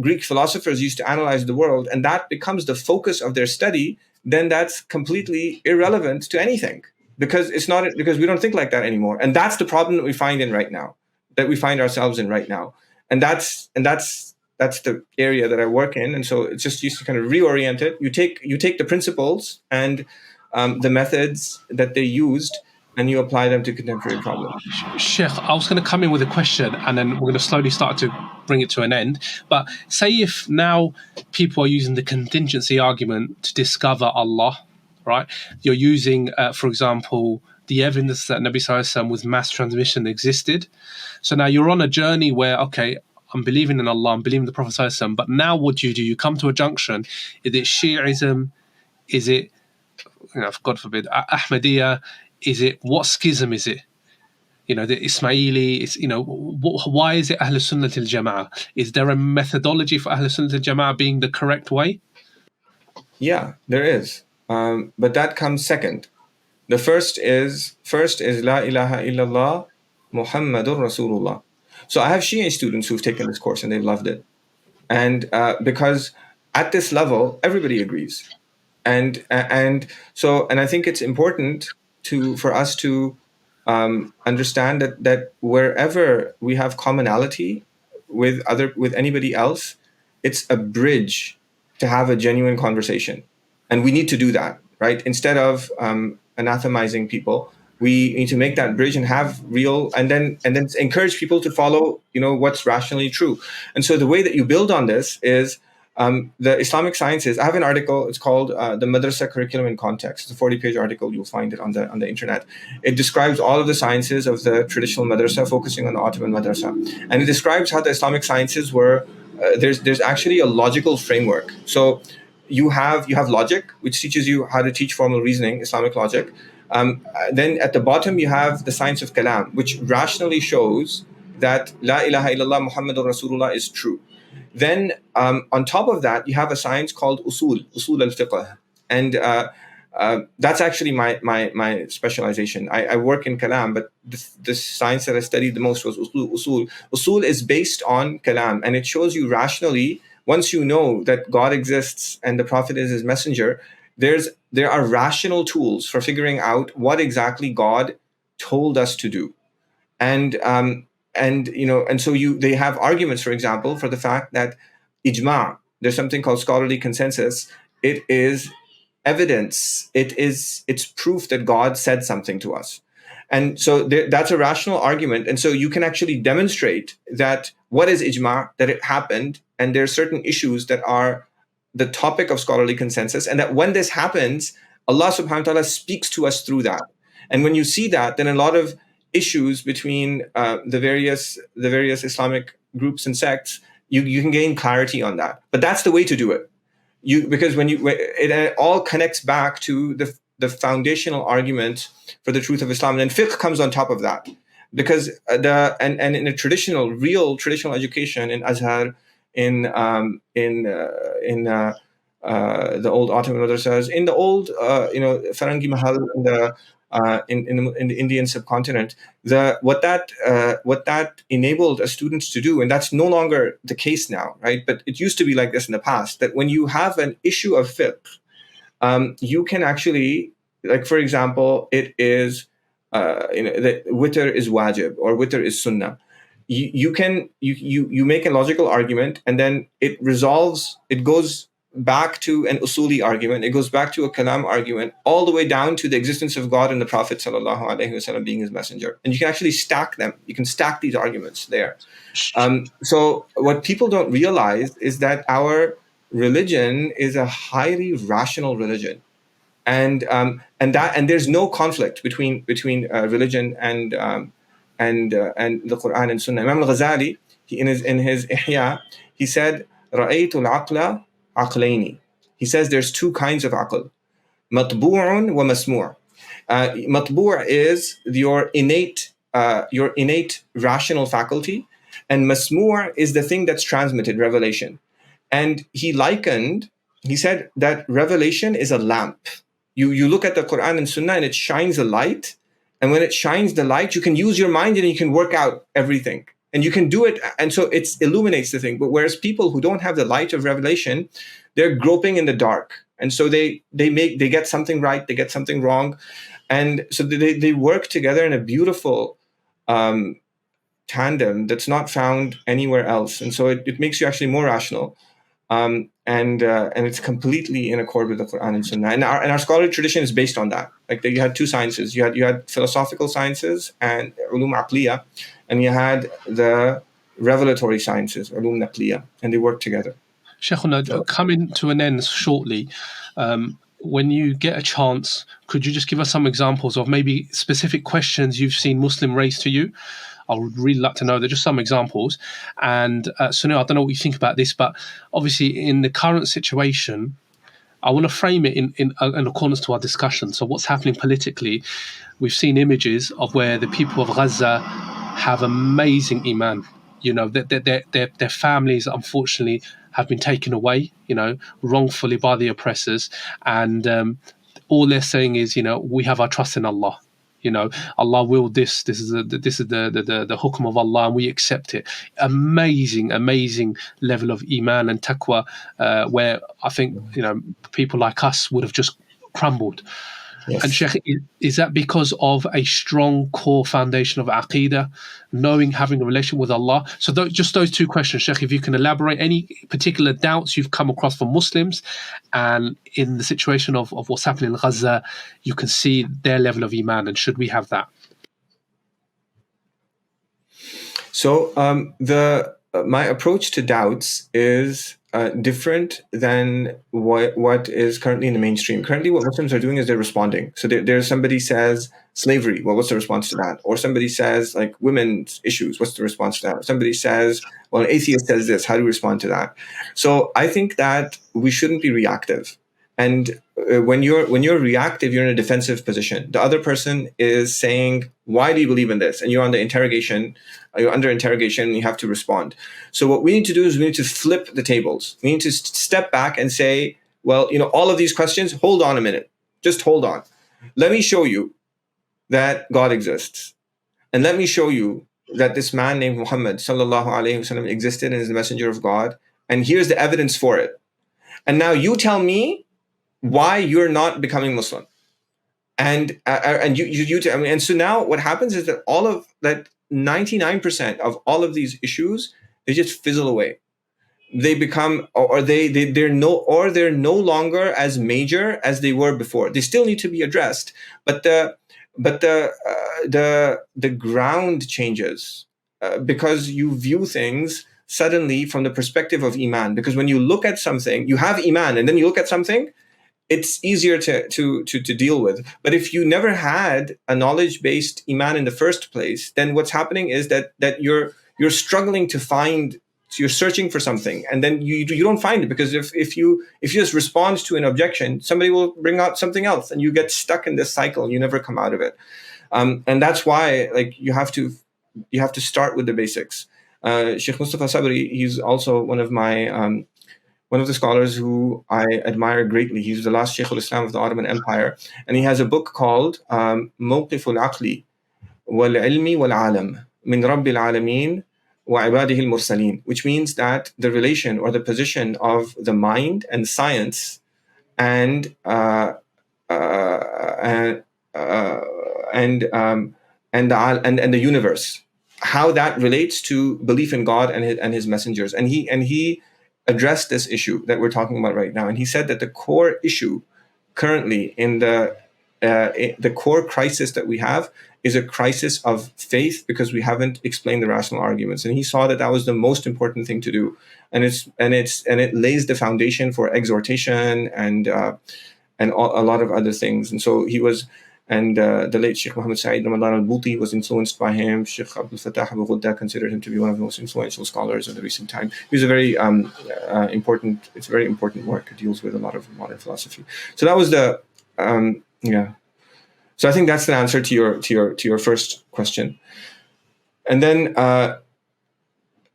Greek philosophers used to analyze the world, and that becomes the focus of their study, then that's completely irrelevant to anything, because we don't think like that anymore. And that's the problem that we find ourselves in right now. And that's the area that I work in. And so it's just used to kind of reorient it. You take the principles and the methods that they used, and you apply them to contemporary problems. Sheikh, I was going to come in with a question, and then we're going to slowly start to bring it to an end. But say if now people are using the contingency argument to discover Allah, right? You're using, for example, the evidence that Nabi Sallallahu Alaihi Wasallam with mass transmission existed. So now you're on a journey where, okay, I'm believing in Allah, I'm believing in the Prophet Sallallahu Alaihi Wasallam, but now what do? You come to a junction. Is it Shi'ism? Is it, God forbid, Ahmadiyya? Is it, what schism is it? The Ismaili, it's, why is it Ahl Sunnah al Jama'ah? Is there a methodology for Ahl Sunnah al Jama'ah being the correct way? Yeah, there is. But that comes second. The first is La ilaha illallah Muhammadur Rasulullah. So I have Shia students who've taken this course and they've loved it. And because at this level, everybody agrees. And I think it's important for us to understand that wherever we have commonality with anybody else, it's a bridge to have a genuine conversation, and we need to do that, right? Instead of anathemizing people, we need to make that bridge and have real, and then encourage people to follow, what's rationally true. And so the way that you build on this is the Islamic sciences. I have an article. It's called "The Madrasa Curriculum in Context." It's a 40-page article. You'll find it on the internet. It describes all of the sciences of the traditional madrasa, focusing on the Ottoman madrasa, and it describes how the Islamic sciences were. There's actually a logical framework. So you have logic, which teaches you how to teach formal reasoning, Islamic logic. Then at the bottom you have the science of kalam, which rationally shows that La ilaha illallah Muhammadur Rasulullah is true. Then on top of that, you have a science called usul al-fiqh. And that's actually my specialization. I work in kalam, but the science that I studied the most was usul. Usul is based on kalam, and it shows you rationally, once you know that God exists and the Prophet is his messenger, there are rational tools for figuring out what exactly God told us to do. And so they have arguments, for example, for the fact that ijma', there's something called scholarly consensus. It is evidence. It's proof that God said something to us. And so that's a rational argument. And so you can actually demonstrate that what is ijma', that it happened, and there are certain issues that are the topic of scholarly consensus, and that when this happens, Allah subhanahu wa ta'ala speaks to us through that. And when you see that, then a lot of issues between the various Islamic groups and sects, you can gain clarity on that. But that's the way to do it. Because it all connects back to the foundational argument for the truth of Islam, and then fiqh comes on top of that. Because in a real traditional education in Azhar, in the old Ottoman madrasas, in the old Farangi Mahal, in the Indian subcontinent, what that enabled students to do, and that's no longer the case now, right? But it used to be like this in the past, that when you have an issue of fiqh, you can actually, like for example, it is that witr is wajib or witr is sunnah. You make a logical argument, and then it goes back to an usuli argument, it goes back to a kalam argument, all the way down to the existence of God and the Prophet sallallahu alaihi wasallam being his messenger. And you can actually stack them. You can stack these arguments there. So what people don't realize is that our religion is a highly rational religion. And there's no conflict between religion and the Quran and Sunnah. Imam al-Ghazali, in his Ihya, he said, "Ra'aytu al-aqla aqlayni." He says there's two kinds of aql, matbu'un wa masmu'. Matbu' is your innate your innate rational faculty, and masmu' is the thing that's transmitted, revelation. And he said that revelation is a lamp. You look at the Quran and Sunnah and it shines a light. And when it shines the light, you can use your mind and you can work out everything. And you can do it. And so it illuminates the thing. But whereas people who don't have the light of revelation, they're groping in the dark. And so they get something right, they get something wrong. And so they work together in a beautiful tandem that's not found anywhere else. And so it makes you actually more rational. And it's completely in accord with the Quran and Sunnah. And our scholarly tradition is based on that. Like you had two sciences. You had philosophical sciences and ulum aqliya, and you had the revelatory sciences, ulum naqliya, and they work together. Shaykhuna, coming to an end shortly, when you get a chance, could you just give us some examples of maybe specific questions you've seen Muslim raise to you? I would really like to know. They're just some examples. And Sunil, I don't know what you think about this, but obviously in the current situation, I want to frame it in accordance to our discussion. So what's happening politically, we've seen images of where the people of Gaza have amazing iman. You know, their families, unfortunately, have been taken away, wrongfully by the oppressors. And all they're saying is, we have our trust in Allah. Allah willed this. This is the hukm of Allah, and we accept it. Amazing level of iman and taqwa, where I think people like us would have just crumbled. Yes. And Sheikh, is that because of a strong core foundation of aqidah, having a relation with Allah? So just those two questions, Sheikh, if you can elaborate any particular doubts you've come across from Muslims, and in the situation of what's happening in Gaza, you can see their level of iman, and should we have that? So my approach to doubts is different than what is currently in the mainstream. Currently, what Muslims are doing is they're responding. So there's somebody says slavery. Well, what's the response to that? Or somebody says like women's issues. What's the response to that? Somebody says, well, an atheist says this. How do we respond to that? So I think that we shouldn't be reactive. And when you're reactive, you're in a defensive position. The other person is saying, why do you believe in this? And you're under interrogation, and you have to respond. So what we need to do is we need to flip the tables. We need to step back and say, well, all of these questions, hold on a minute. Just hold on. Let me show you that God exists. And let me show you that this man named Muhammad sallallahu alaihi wasallam existed and is the messenger of God. And here's the evidence for it. And now you tell me why you're not becoming Muslim. And so now what happens is that all of that 99% of all of these issues, they just fizzle away. They become, they're no longer as major as they were before. They still need to be addressed, but the ground changes because you view things suddenly from the perspective of iman. Because when you look at something, you have iman, and then you look at something, it's easier to deal with. But if you never had a knowledge-based iman in the first place, then what's happening is that you're struggling to find. So you're searching for something, and then you don't find it, because if you just respond to an objection, somebody will bring out something else, and you get stuck in this cycle, and you never come out of it. And that's why, like, you have to start with the basics. Sheikh Mustafa Sabri, he's also one of the scholars who I admire greatly. He's the last Shaykh al-Islam of the Ottoman Empire, and he has a book called موقف العقل والعلم والعالم من رب العالمين وعباده المرسلين, which means that the relation or the position of the mind and science and the universe, how that relates to belief in God and his messengers. And he addressed this issue that we're talking about right now. And he said that the core issue currently in the core crisis that we have is a crisis of faith, because we haven't explained the rational arguments. And he saw that was the most important thing to do. And it lays the foundation for exhortation and a lot of other things. And so he was, and the late Sheikh Muhammad Sa'id Ramadan al-Buti was influenced by him. Sheikh Abdul Fattah Abu Ghudda considered him to be one of the most influential scholars of the recent time. He was a very important work. It deals with a lot of modern philosophy. So that was So I think that's the answer to your first question. And then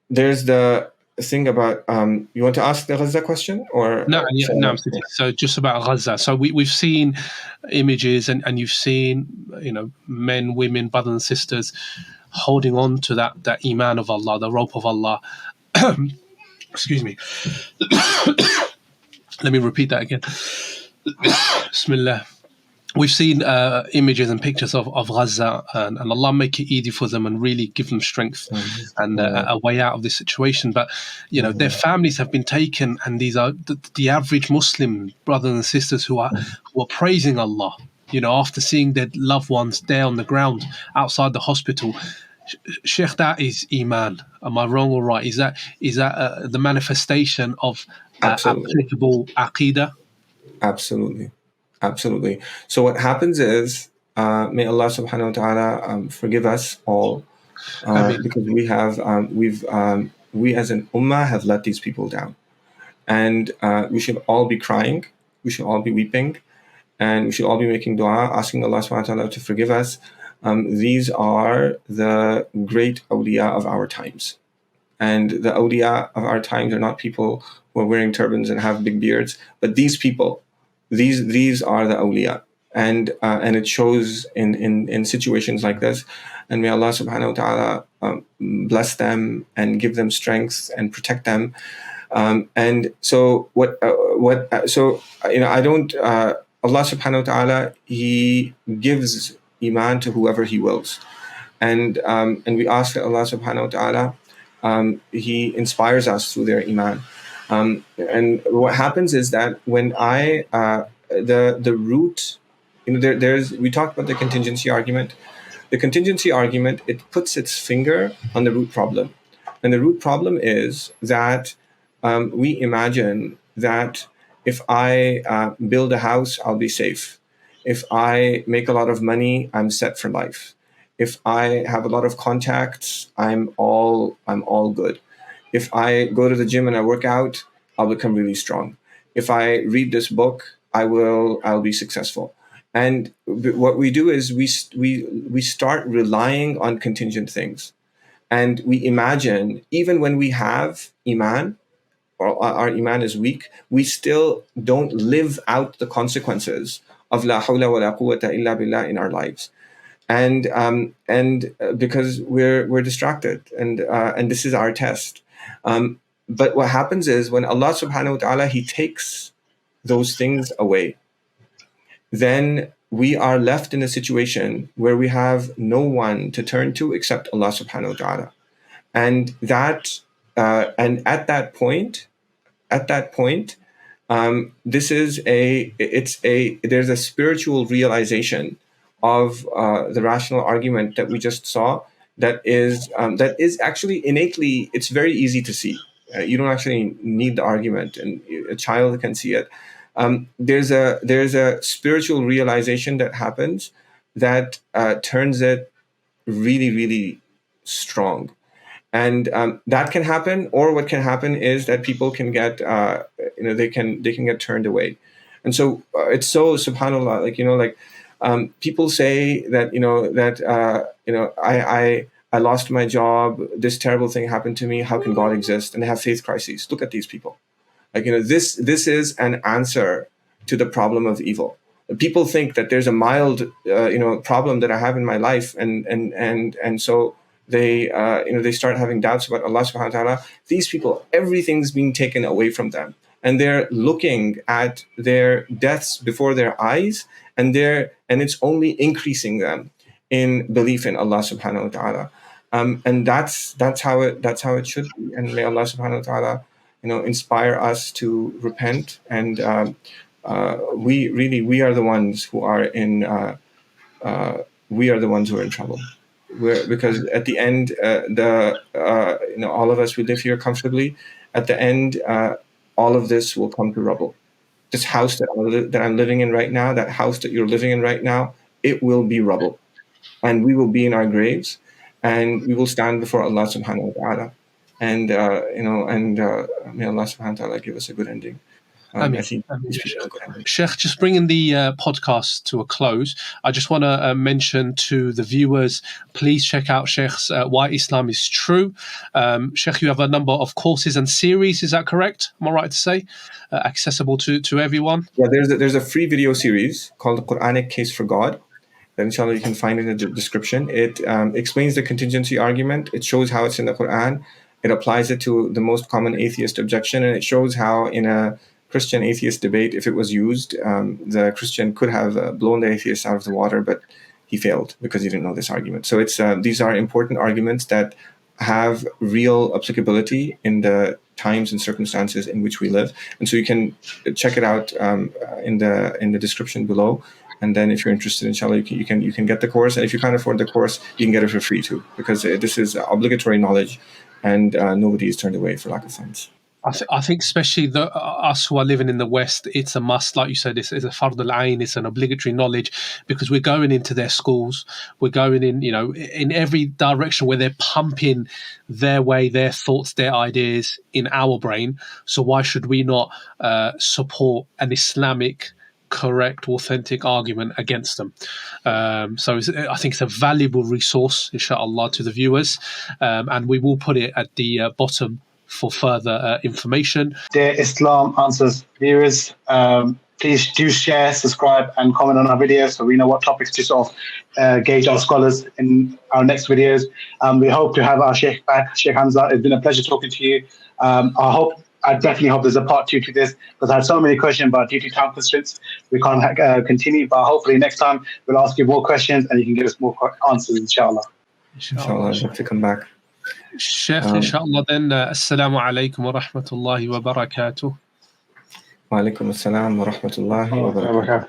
there's the thing about you want to ask the Gaza question or No, yeah, no. So just about Gaza. So we've seen images, and you've seen, men, women, brothers and sisters holding on to that iman of Allah, the rope of Allah. Excuse me. Let me repeat that again. Bismillah. We've seen images and pictures of Gaza, and Allah make it easy for them and really give them strength and a way out of this situation. But their families have been taken, and these are the average Muslim brothers and sisters who are praising Allah. After seeing their loved ones there on the ground outside the hospital. Sheikh, that is iman. Am I wrong or right? Is that the manifestation of applicable aqidah? Absolutely. So what happens is, may Allah subhanahu wa ta'ala forgive us all, because we as an ummah have let these people down. And we should all be crying, we should all be weeping, and we should all be making dua, asking Allah subhanahu wa ta'ala to forgive us. These are the great awliya of our times. And the awliya of our times are not people who are wearing turbans and have big beards, but these people, these are the awliya. And it shows in situations like this. And may Allah subhanahu wa ta'ala bless them and give them strength and protect them. And so I don't, Allah subhanahu wa ta'ala, He gives iman to whoever He wills. And we ask that Allah subhanahu wa ta'ala, He inspires us through their iman. And what happens is that when the root, we talked about the contingency argument. The contingency argument, it puts its finger on the root problem. And the root problem is that we imagine that if I build a house, I'll be safe. If I make a lot of money, I'm set for life. If I have a lot of contacts, I'm all good. If I go to the gym and I work out, I'll become really strong. If I read this book, I'll be successful. And what we do is we start relying on contingent things, and we imagine even when we have iman, or our iman is weak, we still don't live out the consequences of la hawla wa la quwwata illa billah in our lives. And because we're distracted, and this is our test. But what happens is when Allah subhanahu wa ta'ala, He takes those things away, then we are left in a situation where we have no one to turn to except Allah subhanahu wa ta'ala. And at that point, there's a spiritual realization of the rational argument that we just saw, that is actually innately, it's very easy to see. You don't actually need the argument, and a child can see it. There's a spiritual realization that happens that turns it really, really strong. And that can happen, or what can happen is that people can get, they can get turned away. And so it's so subhanallah, people say that I lost my job, this terrible thing happened to me, how can God exist? And they have faith crises. Look at these people. This is an answer to the problem of evil. People think that there's a mild problem that I have in my life, and so they start having doubts about Allah subhanahu wa ta'ala. These people, everything's being taken away from them, and they're looking at their deaths before their eyes, and it's only increasing them in belief in Allah subhanahu wa ta'ala. And that's how it should be. And may Allah subhanahu wa ta'ala inspire us to repent. And we are the ones who are in trouble. Because at the end, all of us, we live here comfortably. At the end, all of this will come to rubble. This house that I'm living in right now, that house that you're living in right now, it will be rubble, and we will be in our graves, and we will stand before Allah subhanahu wa ta'ala. And may Allah subhanahu wa ta'ala give us a good ending. I see. Sheikh, just bringing the podcast to a close, I just want to mention to the viewers, please check out Sheikh's Why Islam is True. Sheikh, you have a number of courses and series, is that correct? Am I right to say? Accessible to everyone? Yeah, there's a free video series called The Quranic Case for God. That inshallah you can find in the description. It explains the contingency argument. It shows how it's in the Quran. It applies it to the most common atheist objection, and it shows how in a Christian atheist debate, if it was used, the Christian could have blown the atheist out of the water, but he failed because he didn't know this argument. So it's these are important arguments that have real applicability in the times and circumstances in which we live, and so you can check it out in the description below. And then, if you're interested, inshallah, you can get the course. And if you can't afford the course, you can get it for free too, because this is obligatory knowledge, and nobody is turned away for lack of funds. I think especially us who are living in the West, it's a must. Like you said, it's a fard al-ain, it's an obligatory knowledge, because we're going into their schools, we're going in, in every direction where they're pumping their way, their thoughts, their ideas in our brain. So why should we not support an Islamic, correct, authentic argument against them? So I think it's a valuable resource, inshallah, to the viewers, and we will put it at the bottom for further information. Dear Islam Answers viewers, please do share, subscribe, and comment on our videos so we know what topics to sort of gauge our scholars in our next videos. We hope to have our Sheikh back, Sheikh Hamza. It's been a pleasure talking to you. I definitely hope there's a part 2 to this, because I have so many questions, but due to time constraints, we can't continue. But hopefully next time we'll ask you more questions and you can give us more answers, inshallah. Inshallah, I'd love to come back. Sheikh, inshallah, then, assalamu alaikum wa rahmatullahi wa barakatuh. Wa alaikum assalam wa rahmatullahi wa barakatuh.